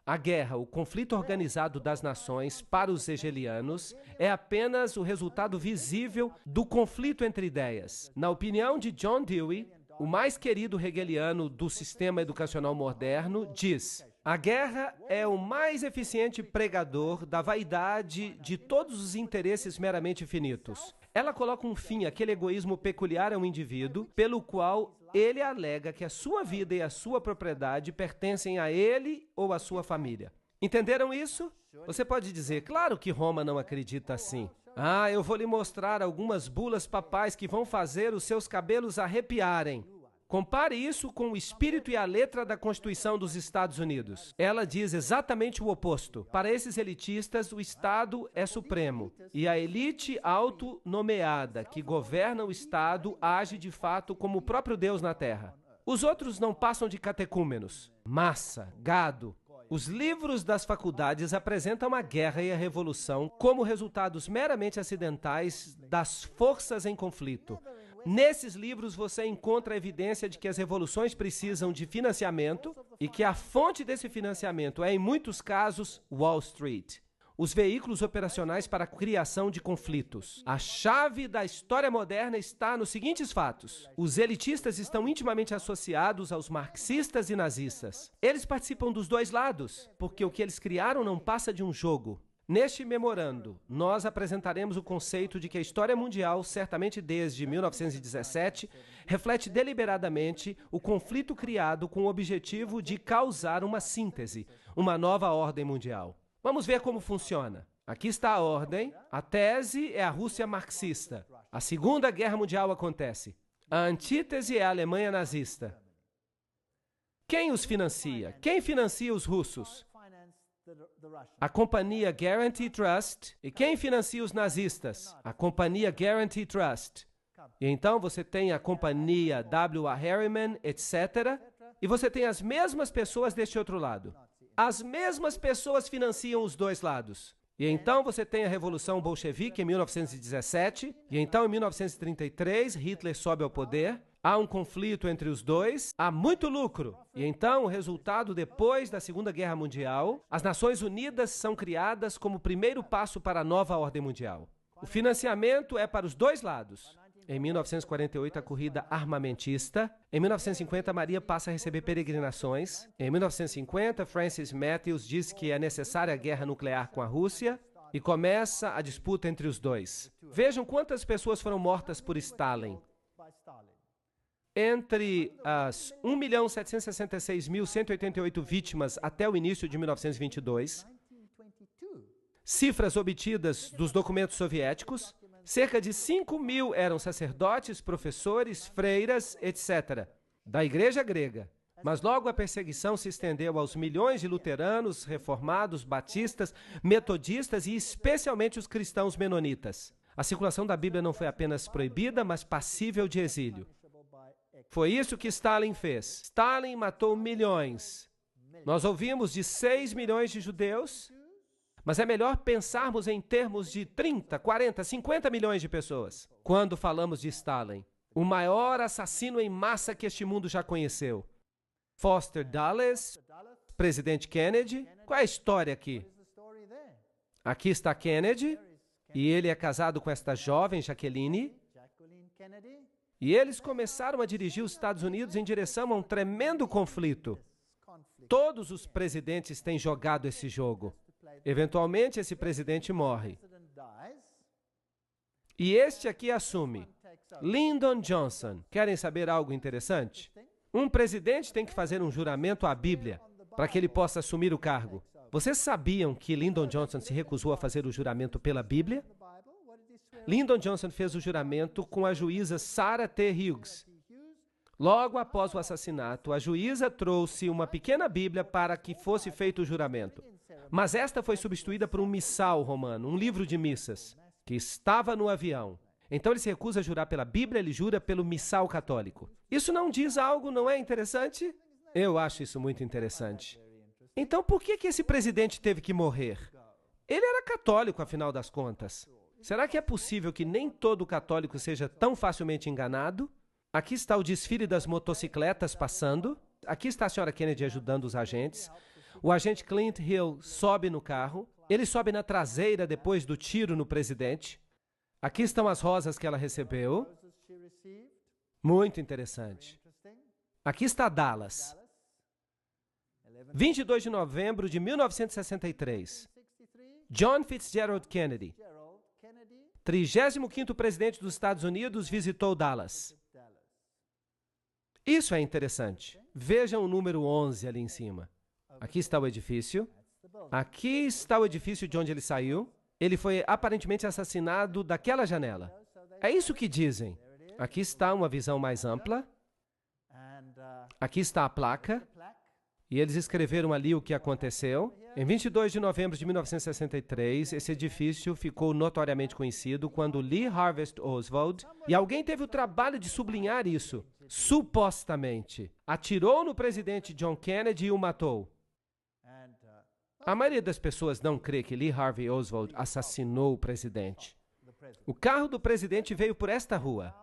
A guerra, o conflito organizado das nações para os hegelianos, é apenas o resultado visível do conflito entre ideias. Na opinião de John Dewey, o mais querido hegeliano do sistema educacional moderno, diz: a guerra é o mais eficiente pregador da vaidade de todos os interesses meramente finitos. Ela coloca um fim àquele egoísmo peculiar ao indivíduo, pelo qual ele alega que a sua vida e a sua propriedade pertencem a ele ou à sua família. Entenderam isso? Você pode dizer, claro que Roma não acredita assim. Ah, eu vou lhe mostrar algumas bulas papais que vão fazer os seus cabelos arrepiarem. Compare isso com o espírito e a letra da Constituição dos Estados Unidos. Ela diz exatamente o oposto. Para esses elitistas, o Estado é supremo. E a elite autonomeada que governa o Estado age de fato como o próprio Deus na Terra. Os outros não passam de catecúmenos. Massa, gado. Os livros das faculdades apresentam a guerra e a revolução como resultados meramente acidentais das forças em conflito. Nesses livros você encontra a evidência de que as revoluções precisam de financiamento e que a fonte desse financiamento é, em muitos casos, Wall Street. Os veículos operacionais para a criação de conflitos. A chave da história moderna está nos seguintes fatos. Os elitistas estão intimamente associados aos marxistas e nazistas. Eles participam dos dois lados, porque o que eles criaram não passa de um jogo. Neste memorando, nós apresentaremos o conceito de que a história mundial, certamente desde 1917, reflete deliberadamente o conflito criado com o objetivo de causar uma síntese, uma nova ordem mundial. Vamos ver como funciona. Aqui está a ordem. A tese é a Rússia marxista. A Segunda Guerra Mundial acontece. A antítese é a Alemanha nazista. Quem os financia? Quem financia os russos? A companhia Guarantee Trust. E quem financia os nazistas? A companhia Guarantee Trust. E então você tem a companhia W.A. Harriman, etc. E você tem as mesmas pessoas deste outro lado. As mesmas pessoas financiam os dois lados. E então você tem a Revolução Bolchevique em 1917. E então em 1933 Hitler sobe ao poder. Há um conflito entre os dois, há muito lucro. E então, o resultado depois da Segunda Guerra Mundial, as Nações Unidas são criadas como primeiro passo para a nova ordem mundial. O financiamento é para os dois lados. Em 1948, a corrida armamentista. Em 1950, Maria passa a receber peregrinações. Em 1950, Francis Matthews diz que é necessária a guerra nuclear com a Rússia e começa a disputa entre os dois. Vejam quantas pessoas foram mortas por Stalin. Entre as 1.766.188 vítimas até o início de 1922, cifras obtidas dos documentos soviéticos, cerca de 5.000 eram sacerdotes, professores, freiras, etc., da Igreja grega. Mas logo a perseguição se estendeu aos milhões de luteranos, reformados, batistas, metodistas e especialmente os cristãos menonitas. A circulação da Bíblia não foi apenas proibida, mas passível de exílio. Foi isso que Stalin fez. Stalin matou milhões. Nós ouvimos de 6 milhões de judeus, mas é melhor pensarmos em termos de 30, 40, 50 milhões de pessoas quando falamos de Stalin, o maior assassino em massa que este mundo já conheceu. Foster Dulles, presidente Kennedy. Qual é a história aqui? Aqui está Kennedy, e ele é casado com esta jovem Jacqueline. E eles começaram a dirigir os Estados Unidos em direção a um tremendo conflito. Todos os presidentes têm jogado esse jogo. Eventualmente, esse presidente morre. E este aqui assume. Lyndon Johnson. Querem saber algo interessante? Um presidente tem que fazer um juramento à Bíblia para que ele possa assumir o cargo. Vocês sabiam que Lyndon Johnson se recusou a fazer o juramento pela Bíblia? Lyndon Johnson fez o juramento com a juíza Sarah T. Hughes. Logo após o assassinato, a juíza trouxe uma pequena Bíblia para que fosse feito o juramento. Mas esta foi substituída por um missal romano, um livro de missas, que estava no avião. Então ele se recusa a jurar pela Bíblia, ele jura pelo missal católico. Isso não diz algo, não é interessante? Eu acho isso muito interessante. Então por que esse presidente teve que morrer? Ele era católico, afinal das contas. Será que é possível que nem todo católico seja tão facilmente enganado? Aqui está o desfile das motocicletas passando. Aqui está a senhora Kennedy ajudando os agentes. O agente Clint Hill sobe no carro. Ele sobe na traseira depois do tiro no presidente. Aqui estão as rosas que ela recebeu. Muito interessante. Aqui está Dallas. 22 de novembro de 1963. John Fitzgerald Kennedy, 35º presidente dos Estados Unidos, visitou Dallas. Isso é interessante. Vejam o número 11 ali em cima. Aqui está o edifício. Aqui está o edifício de onde ele saiu. Ele foi aparentemente assassinado daquela janela. É isso que dizem. Aqui está uma visão mais ampla. Aqui está a placa. E eles escreveram ali o que aconteceu. Em 22 de novembro de 1963, esse edifício ficou notoriamente conhecido quando Lee Harvey Oswald, e alguém teve o trabalho de sublinhar isso, supostamente, atirou no presidente John Kennedy e o matou. A maioria das pessoas não crê que Lee Harvey Oswald assassinou o presidente. O carro do presidente veio por esta rua.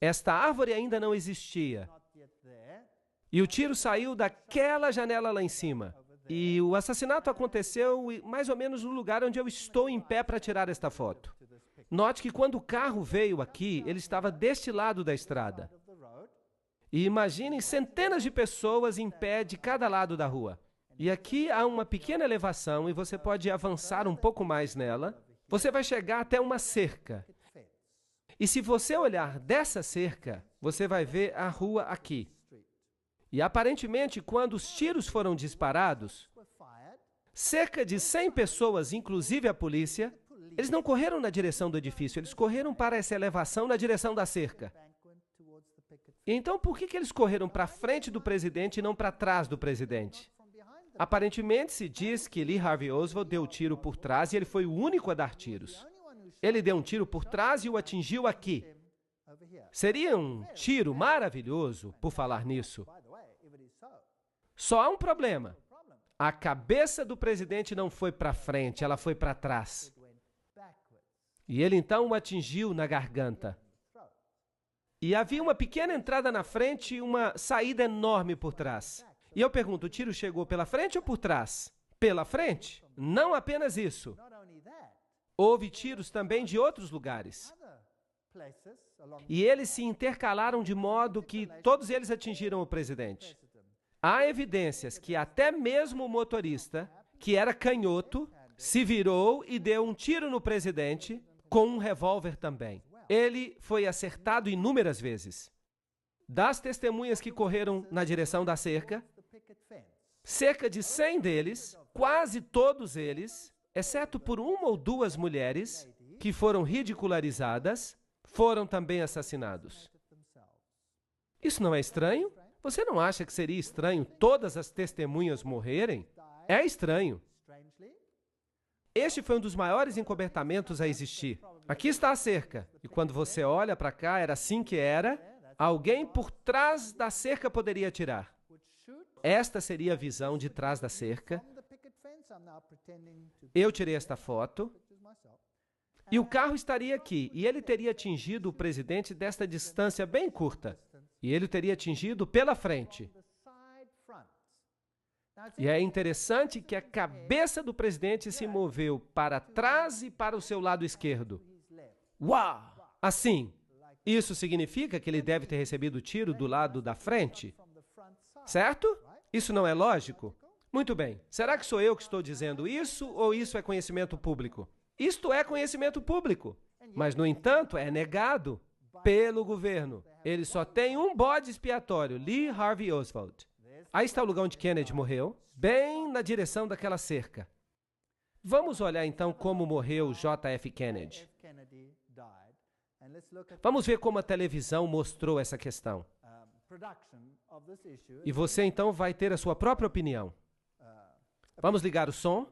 Esta árvore ainda não existia. E o tiro saiu daquela janela lá em cima. E o assassinato aconteceu mais ou menos no lugar onde eu estou em pé para tirar esta foto. Note que quando o carro veio aqui, ele estava deste lado da estrada. E imaginem centenas de pessoas em pé de cada lado da rua. E aqui há uma pequena elevação e você pode avançar um pouco mais nela. Você vai chegar até uma cerca. E se você olhar dessa cerca, você vai ver a rua aqui. E aparentemente, quando os tiros foram disparados, cerca de 100 pessoas, inclusive a polícia, eles não correram na direção do edifício, eles correram para essa elevação na direção da cerca. Então, por que eles correram para frente do presidente e não para trás do presidente? Aparentemente, se diz que Lee Harvey Oswald deu tiro por trás e ele foi o único a dar tiros. Ele deu um tiro por trás e o atingiu aqui. Seria um tiro maravilhoso, por falar nisso. Só há um problema. A cabeça do presidente não foi para frente, ela foi para trás. E ele então o atingiu na garganta. E havia uma pequena entrada na frente e uma saída enorme por trás. E eu pergunto, o tiro chegou pela frente ou por trás? Pela frente? Não apenas isso. Houve tiros também de outros lugares. E eles se intercalaram de modo que todos eles atingiram o presidente. Há evidências que até mesmo o motorista, que era canhoto, se virou e deu um tiro no presidente com um revólver também. Ele foi acertado inúmeras vezes. Das testemunhas que correram na direção da cerca, cerca de 100 deles, quase todos eles, exceto por uma ou duas mulheres que foram ridicularizadas, foram também assassinados. Isso não é estranho? Você não acha que seria estranho todas as testemunhas morrerem? É estranho. Este foi um dos maiores encobertamentos a existir. Aqui está a cerca. E quando você olha para cá, era assim que era. Alguém por trás da cerca poderia atirar. Esta seria a visão de trás da cerca. Eu tirei esta foto. E o carro estaria aqui. E ele teria atingido o presidente desta distância bem curta. E ele teria atingido pela frente. E é interessante que a cabeça do presidente se moveu para trás e para o seu lado esquerdo. Uau! Assim. Isso significa que ele deve ter recebido o tiro do lado da frente? Certo? Isso não é lógico? Muito bem. Será que sou eu que estou dizendo isso ou isso é conhecimento público? Isto é conhecimento público. Mas, no entanto, é negado pelo governo. Ele só tem um bode expiatório, Lee Harvey Oswald. Aí está o lugar onde Kennedy morreu, bem na direção daquela cerca. Vamos olhar então como morreu JF Kennedy. Vamos ver como a televisão mostrou essa questão. E você então vai ter a sua própria opinião. Vamos ligar o som.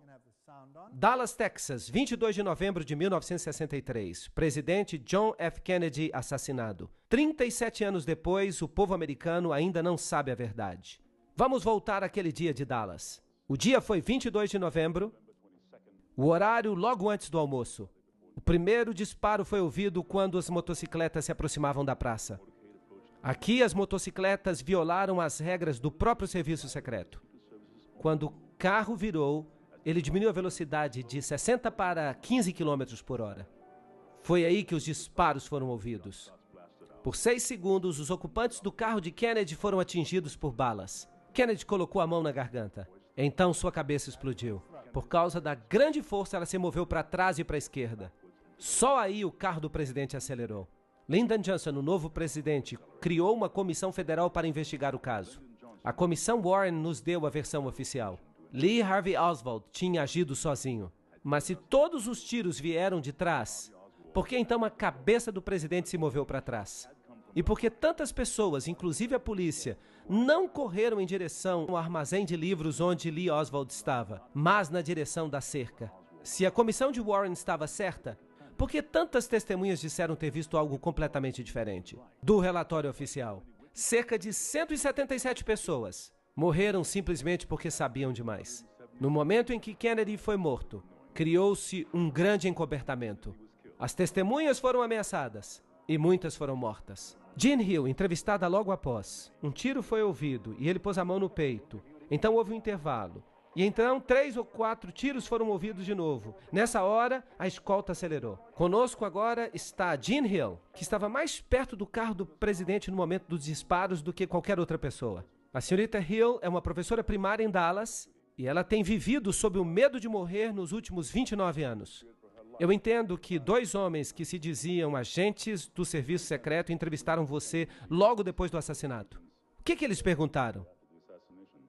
Dallas, Texas, 22 de novembro de 1963. Presidente John F. Kennedy assassinado. 37 anos depois, o povo americano ainda não sabe a verdade. Vamos voltar àquele dia de Dallas. O dia foi 22 de novembro, o horário logo antes do almoço. O primeiro disparo foi ouvido quando as motocicletas se aproximavam da praça. Aqui as motocicletas violaram as regras do próprio serviço secreto. Quando o carro virou, ele diminuiu a velocidade de 60 para 15 km por hora. Foi aí que os disparos foram ouvidos. Por 6 segundos, os ocupantes do carro de Kennedy foram atingidos por balas. Kennedy colocou a mão na garganta. Então sua cabeça explodiu. Por causa da grande força, ela se moveu para trás e para a esquerda. Só aí o carro do presidente acelerou. Lyndon Johnson, o novo presidente, criou uma comissão federal para investigar o caso. A comissão Warren nos deu a versão oficial. Lee Harvey Oswald tinha agido sozinho. Mas se todos os tiros vieram de trás, por que então a cabeça do presidente se moveu para trás? E por que tantas pessoas, inclusive a polícia, não correram em direção ao armazém de livros onde Lee Oswald estava, mas na direção da cerca? Se a comissão de Warren estava certa, por que tantas testemunhas disseram ter visto algo completamente diferente? Do relatório oficial, cerca de 177 pessoas morreram simplesmente porque sabiam demais. No momento em que Kennedy foi morto, criou-se um grande encobertamento. As testemunhas foram ameaçadas e muitas foram mortas. Jean Hill, entrevistada logo após. Um tiro foi ouvido e ele pôs a mão no peito. Então houve um intervalo. E então 3 ou 4 tiros foram ouvidos de novo. Nessa hora, a escolta acelerou. Conosco agora está Jean Hill, que estava mais perto do carro do presidente no momento dos disparos do que qualquer outra pessoa. A senhorita Hill é uma professora primária em Dallas e ela tem vivido sob o medo de morrer nos últimos 29 anos. Eu entendo que 2 homens que se diziam agentes do serviço secreto entrevistaram você logo depois do assassinato. O que eles perguntaram?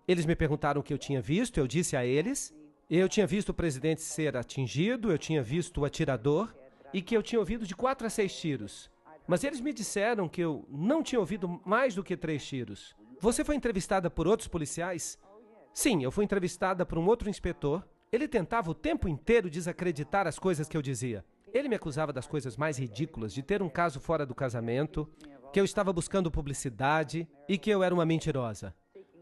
Eles me perguntaram o que eu tinha visto, eu disse a eles. Eu tinha visto o presidente ser atingido, eu tinha visto o atirador e que eu tinha ouvido de 4 a 6 tiros. Mas eles me disseram que eu não tinha ouvido mais do que 3 tiros. Você foi entrevistada por outros policiais? Sim, eu fui entrevistada por um outro inspetor. Ele tentava o tempo inteiro desacreditar as coisas que eu dizia. Ele me acusava das coisas mais ridículas, de ter um caso fora do casamento, que eu estava buscando publicidade e que eu era uma mentirosa.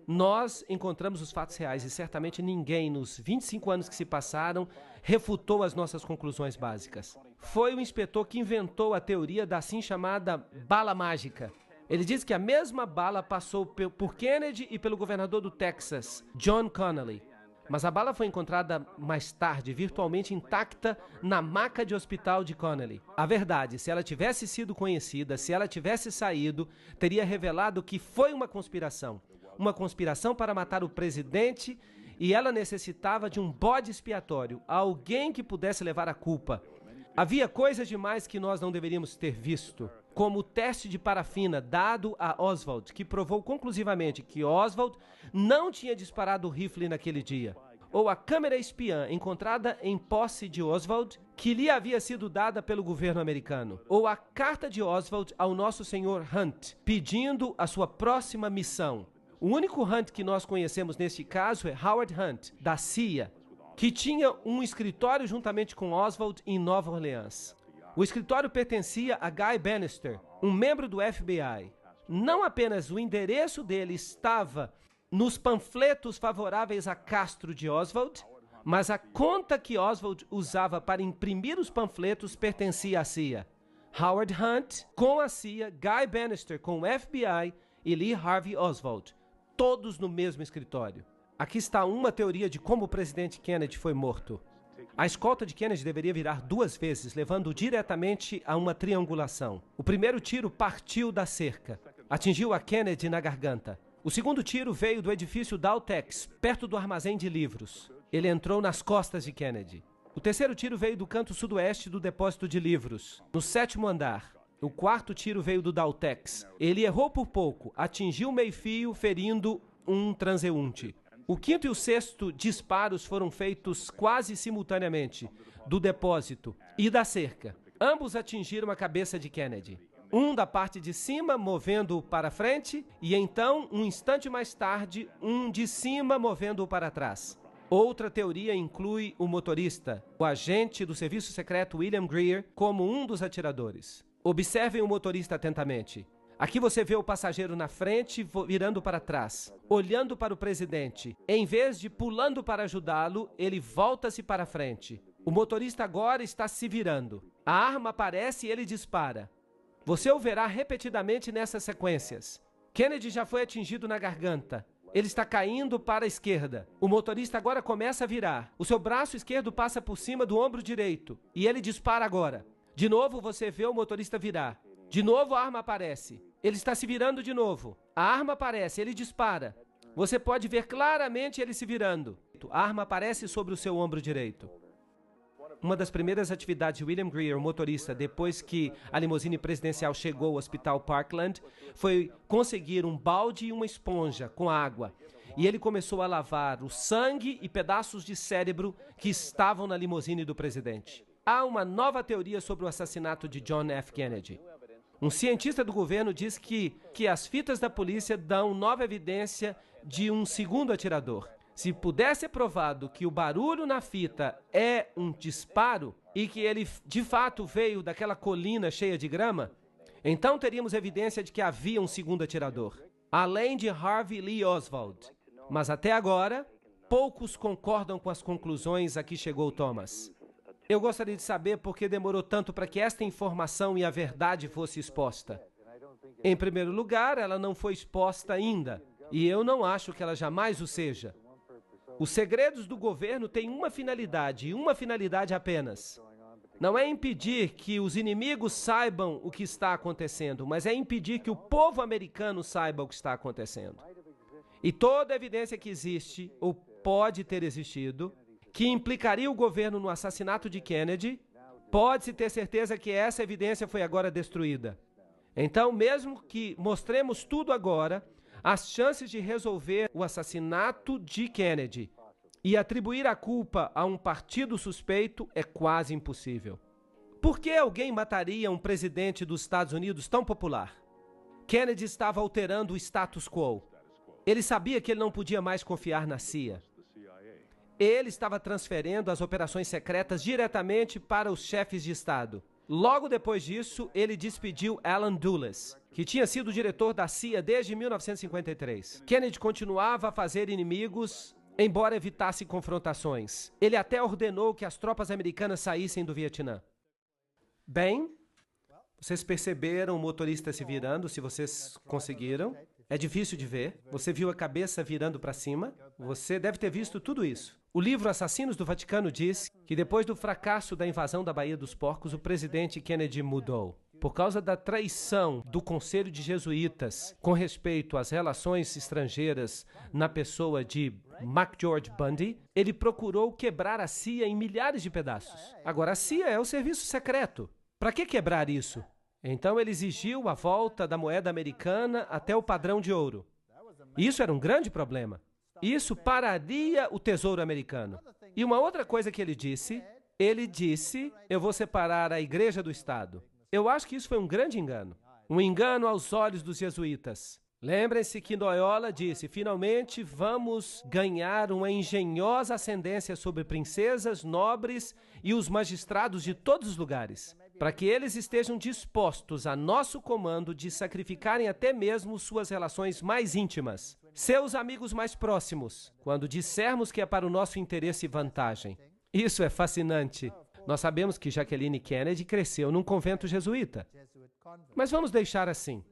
Nós encontramos os fatos reais e certamente ninguém, nos 25 anos que se passaram, refutou as nossas conclusões básicas. Foi o inspetor que inventou a teoria da assim chamada bala mágica. Ele diz que a mesma bala passou por Kennedy e pelo governador do Texas, John Connally. Mas a bala foi encontrada mais tarde, virtualmente intacta, na maca de hospital de Connally. A verdade, se ela tivesse sido conhecida, se ela tivesse saído, teria revelado que foi uma conspiração para matar o presidente, e ela necessitava de um bode expiatório, alguém que pudesse levar a culpa. Havia coisas demais que nós não deveríamos ter visto, como o teste de parafina dado a Oswald, que provou conclusivamente que Oswald não tinha disparado o rifle naquele dia. Ou a câmera espiã encontrada em posse de Oswald, que lhe havia sido dada pelo governo americano. Ou a carta de Oswald ao nosso senhor Hunt, pedindo a sua próxima missão. O único Hunt que nós conhecemos neste caso é Howard Hunt, da CIA, que tinha um escritório juntamente com Oswald em Nova Orleans. O escritório pertencia a Guy Bannister, um membro do FBI. Não apenas o endereço dele estava nos panfletos favoráveis a Castro de Oswald, mas a conta que Oswald usava para imprimir os panfletos pertencia à CIA. Howard Hunt com a CIA, Guy Bannister com o FBI e Lee Harvey Oswald, todos no mesmo escritório. Aqui está uma teoria de como o presidente Kennedy foi morto. A escolta de Kennedy deveria virar 2 vezes, levando diretamente a uma triangulação. O primeiro tiro partiu da cerca, atingiu a Kennedy na garganta. O segundo tiro veio do edifício Daltex, perto do armazém de livros. Ele entrou nas costas de Kennedy. O terceiro tiro veio do canto sudoeste do depósito de livros, no 7º andar. O quarto tiro veio do Daltex. Ele errou por pouco, atingiu o meio-fio, ferindo um transeunte. O 5º e o 6º disparos foram feitos quase simultaneamente, do depósito e da cerca. Ambos atingiram a cabeça de Kennedy. Um da parte de cima, movendo-o para frente, e então, um instante mais tarde, um de cima, movendo-o para trás. Outra teoria inclui o motorista, o agente do serviço secreto William Greer, como um dos atiradores. Observem o motorista atentamente. Aqui você vê o passageiro na frente, virando para trás, olhando para o presidente. Em vez de pulando para ajudá-lo, ele volta-se para frente. O motorista agora está se virando. A arma aparece e ele dispara. Você o verá repetidamente nessas sequências. Kennedy já foi atingido na garganta. Ele está caindo para a esquerda. O motorista agora começa a virar. O seu braço esquerdo passa por cima do ombro direito. E ele dispara agora. De novo você vê o motorista virar. De novo a arma aparece. Ele está se virando de novo. A arma aparece, ele dispara. Você pode ver claramente ele se virando. A arma aparece sobre o seu ombro direito. Uma das primeiras atividades de William Greer, o motorista, depois que a limusine presidencial chegou ao Hospital Parkland, foi conseguir um balde e uma esponja com água. E ele começou a lavar o sangue e pedaços de cérebro que estavam na limusine do presidente. Há uma nova teoria sobre o assassinato de John F. Kennedy. Um cientista do governo diz que as fitas da polícia dão nova evidência de um segundo atirador. Se pudesse ser provado que o barulho na fita é um disparo e que ele de fato veio daquela colina cheia de grama, então teríamos evidência de que havia um segundo atirador, além de Harvey Lee Oswald. Mas até agora, poucos concordam com as conclusões a que chegou Thomas. Eu gostaria de saber por que demorou tanto para que esta informação e a verdade fosse exposta. Em primeiro lugar, ela não foi exposta ainda, e eu não acho que ela jamais o seja. Os segredos do governo têm uma finalidade, e uma finalidade apenas. Não é impedir que os inimigos saibam o que está acontecendo, mas é impedir que o povo americano saiba o que está acontecendo. E toda evidência que existe, ou pode ter existido, que implicaria o governo no assassinato de Kennedy, pode-se ter certeza que essa evidência foi agora destruída. Então, mesmo que mostremos tudo agora, as chances de resolver o assassinato de Kennedy e atribuir a culpa a um partido suspeito é quase impossível. Por que alguém mataria um presidente dos Estados Unidos tão popular? Kennedy estava alterando o status quo. Ele sabia que ele não podia mais confiar na CIA. Ele estava transferindo as operações secretas diretamente para os chefes de Estado. Logo depois disso, ele despediu Alan Dulles, que tinha sido diretor da CIA desde 1953. Kennedy continuava a fazer inimigos, embora evitasse confrontações. Ele até ordenou que as tropas americanas saíssem do Vietnã. Bem, vocês perceberam o motorista se virando, se vocês conseguiram. É difícil de ver. Você viu a cabeça virando para cima. Você deve ter visto tudo isso. O livro Assassinos do Vaticano diz que depois do fracasso da invasão da Baía dos Porcos, o presidente Kennedy mudou. Por causa da traição do Conselho de Jesuítas com respeito às relações estrangeiras na pessoa de McGeorge Bundy, ele procurou quebrar a CIA em milhares de pedaços. Agora, a CIA é o serviço secreto. Para que quebrar isso? Então ele exigiu a volta da moeda americana até o padrão de ouro. Isso era um grande problema. Isso pararia o tesouro americano. E uma outra coisa que ele disse, eu vou separar a igreja do Estado. Eu acho que isso foi um grande engano. Um engano aos olhos dos jesuítas. Lembrem-se que Loyola disse, finalmente vamos ganhar uma engenhosa ascendência sobre princesas, nobres e os magistrados de todos os lugares, para que eles estejam dispostos a nosso comando de sacrificarem até mesmo suas relações mais íntimas, seus amigos mais próximos, quando dissermos que é para o nosso interesse e vantagem. Isso é fascinante. Nós sabemos que Jacqueline Kennedy cresceu num convento jesuíta. Mas vamos deixar assim.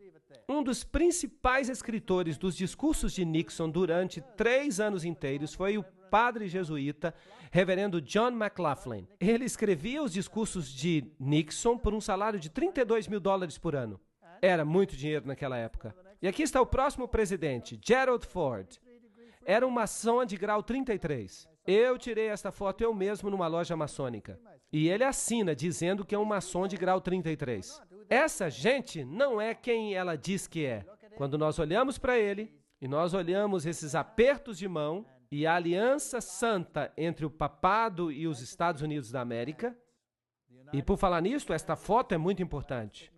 Um dos principais escritores dos discursos de Nixon durante 3 anos inteiros foi o padre jesuíta, reverendo John McLaughlin. Ele escrevia os discursos de Nixon por um salário de $32 mil por ano. Era muito dinheiro naquela época. E aqui está o próximo presidente, Gerald Ford. Era um maçom de grau 33. Eu tirei esta foto eu mesmo numa loja maçônica. E ele assina dizendo que é um maçom de grau 33. Essa gente não é quem ela diz que é. Quando nós olhamos para ele, e nós olhamos esses apertos de mão e a aliança santa entre o papado e os Estados Unidos da América, e por falar nisto, esta foto é muito importante.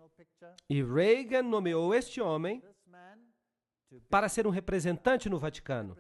E Reagan nomeou este homem para ser um representante no Vaticano.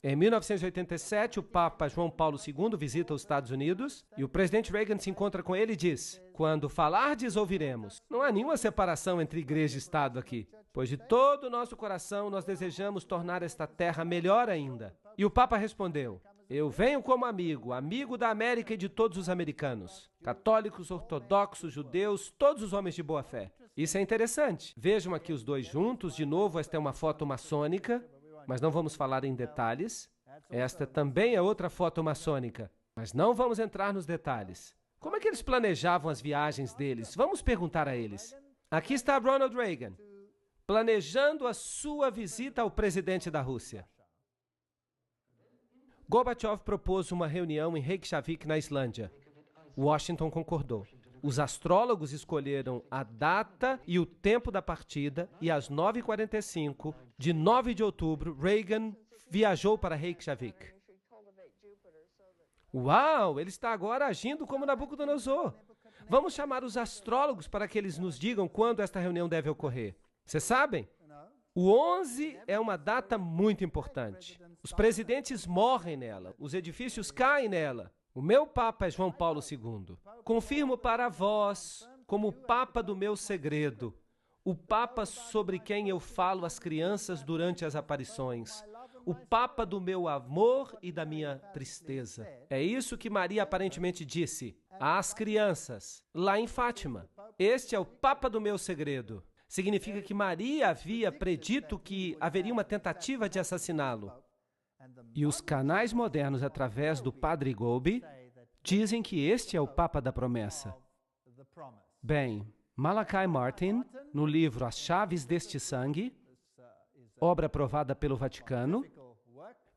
Em 1987, o Papa João Paulo II visita os Estados Unidos e o presidente Reagan se encontra com ele e diz, quando falardes, ouviremos. Não há nenhuma separação entre igreja e Estado aqui, pois de todo o nosso coração nós desejamos tornar esta terra melhor ainda. E o Papa respondeu, Eu venho como amigo, amigo da América e de todos os americanos. Católicos, ortodoxos, judeus, todos os homens de boa fé. Isso é interessante. Vejam aqui os dois juntos. De novo, esta é uma foto maçônica, mas não vamos falar em detalhes. Esta também é outra foto maçônica, mas não vamos entrar nos detalhes. Como é que eles planejavam as viagens deles? Vamos perguntar a eles. Aqui está Ronald Reagan, planejando a sua visita ao presidente da Rússia. Gorbachev propôs uma reunião em Reykjavik, na Islândia. Washington concordou. Os astrólogos escolheram a data e o tempo da partida e às 9h45 de 9 de outubro, Reagan viajou para Reykjavik. Uau! Ele está agora agindo como Nabucodonosor. Vamos chamar os astrólogos para que eles nos digam quando esta reunião deve ocorrer. Vocês sabem? O 11 é uma data muito importante. Os presidentes morrem nela, os edifícios caem nela. O meu Papa é João Paulo II. Confirmo para vós, como o Papa do meu segredo, o Papa sobre quem eu falo às crianças durante as aparições, o Papa do meu amor e da minha tristeza. É isso que Maria aparentemente disse às crianças, lá em Fátima. Este é o Papa do meu segredo. Significa que Maria havia predito que haveria uma tentativa de assassiná-lo. E os canais modernos, através do Padre Golby, dizem que este é o Papa da promessa. Bem, Malachi Martin, no livro As Chaves deste Sangue, obra aprovada pelo Vaticano,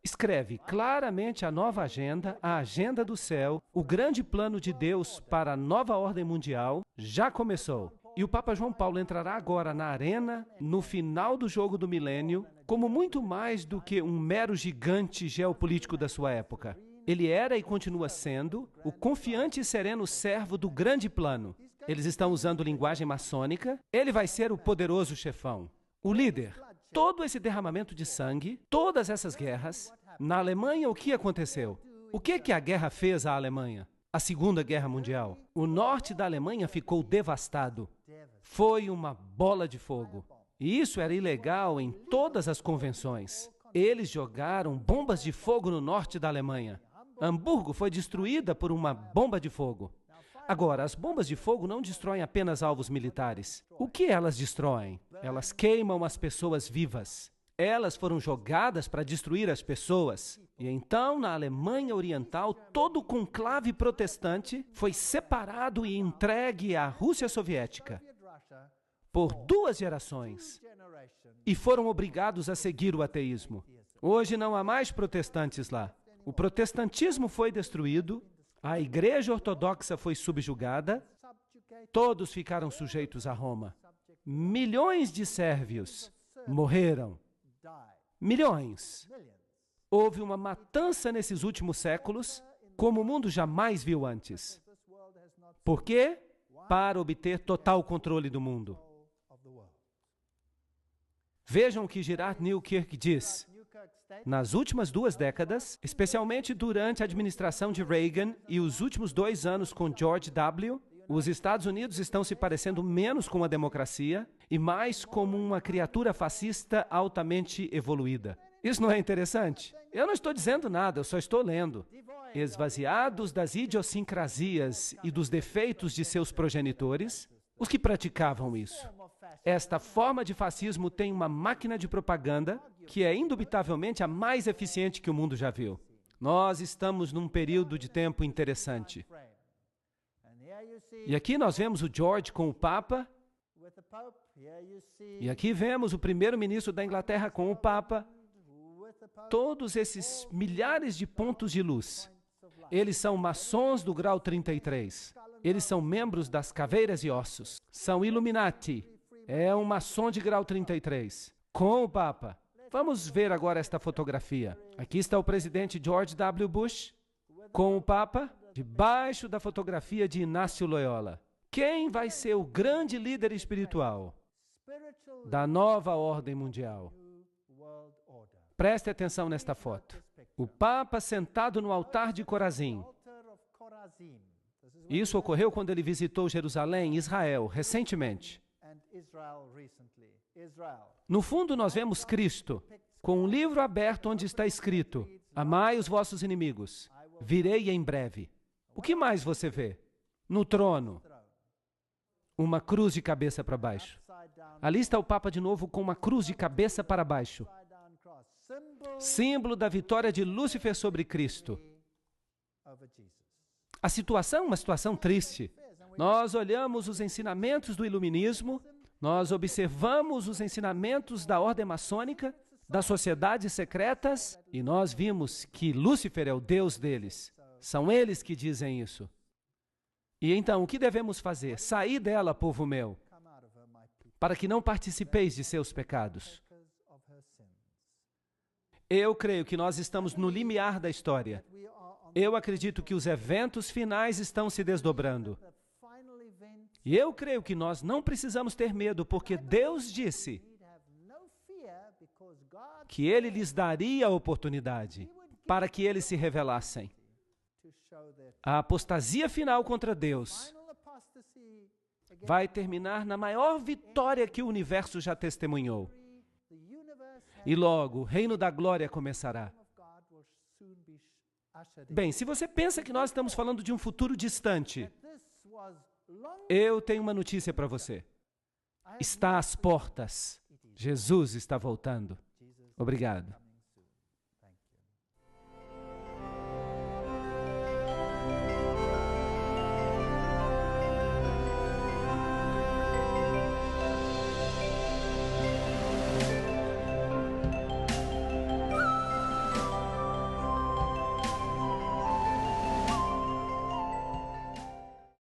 escreve claramente a nova agenda, a agenda do céu, o grande plano de Deus para a nova ordem mundial já começou. E o Papa João Paulo entrará agora na arena, no final do jogo do milênio, como muito mais do que um mero gigante geopolítico da sua época. Ele era e continua sendo o confiante e sereno servo do grande plano. Eles estão usando linguagem maçônica. Ele vai ser o poderoso chefão, o líder. Todo esse derramamento de sangue, todas essas guerras, na Alemanha o que aconteceu? O que a guerra fez à Alemanha? A Segunda Guerra Mundial. O norte da Alemanha ficou devastado. Foi uma bola de fogo. E isso era ilegal em todas as convenções. Eles jogaram bombas de fogo no norte da Alemanha. Hamburgo foi destruída por uma bomba de fogo. Agora, as bombas de fogo não destroem apenas alvos militares. O que elas destroem? Elas queimam as pessoas vivas. Elas foram jogadas para destruir as pessoas. E então, na Alemanha Oriental, todo o conclave protestante foi separado e entregue à Rússia Soviética por 2 gerações. E foram obrigados a seguir o ateísmo. Hoje não há mais protestantes lá. O protestantismo foi destruído, a Igreja Ortodoxa foi subjugada, todos ficaram sujeitos a Roma. Milhões de sérvios morreram. Milhões. Houve uma matança nesses últimos séculos, como o mundo jamais viu antes. Por quê? Para obter total controle do mundo. Vejam o que Gerard Newkirk diz. Nas últimas 2 décadas, especialmente durante a administração de Reagan e os últimos 2 anos com George W., os Estados Unidos estão se parecendo menos com uma democracia e mais como uma criatura fascista altamente evoluída. Isso não é interessante? Eu não estou dizendo nada, eu só estou lendo. Esvaziados das idiosincrasias e dos defeitos de seus progenitores, os que praticavam isso. Esta forma de fascismo tem uma máquina de propaganda que é indubitavelmente a mais eficiente que o mundo já viu. Nós estamos num período de tempo interessante. E aqui nós vemos o George com o Papa, e aqui vemos o primeiro-ministro da Inglaterra com o Papa. Todos esses milhares de pontos de luz, eles são maçons do grau 33. Eles são membros das Caveiras e Ossos. São Illuminati. É um maçom de grau 33, com o Papa. Vamos ver agora esta fotografia. Aqui está o presidente George W. Bush, com o Papa, debaixo da fotografia de Inácio Loyola. Quem vai ser o grande líder espiritual da nova ordem mundial? Preste atenção nesta foto. O Papa sentado no altar de Corazim. Isso ocorreu quando ele visitou Jerusalém, Israel, recentemente. No fundo, nós vemos Cristo com um livro aberto onde está escrito: amai os vossos inimigos, virei em breve. O que mais você vê? No trono, uma cruz de cabeça para baixo. Ali está o Papa de novo com uma cruz de cabeça para baixo. Símbolo da vitória de Lúcifer sobre Cristo. A situação é uma situação triste. Nós olhamos os ensinamentos do iluminismo, nós observamos os ensinamentos da ordem maçônica, das sociedades secretas, e nós vimos que Lúcifer é o Deus deles. São eles que dizem isso. E então, o que devemos fazer? Sair dela, povo meu, para que não participeis de seus pecados. Eu creio que nós estamos no limiar da história. Eu acredito que os eventos finais estão se desdobrando. E eu creio que nós não precisamos ter medo, porque Deus disse que Ele lhes daria a oportunidade para que eles se revelassem. A apostasia final contra Deus vai terminar na maior vitória que o universo já testemunhou. E logo, o reino da glória começará. Bem, se você pensa que nós estamos falando de um futuro distante, eu tenho uma notícia para você. Está às portas. Jesus está voltando. Obrigado.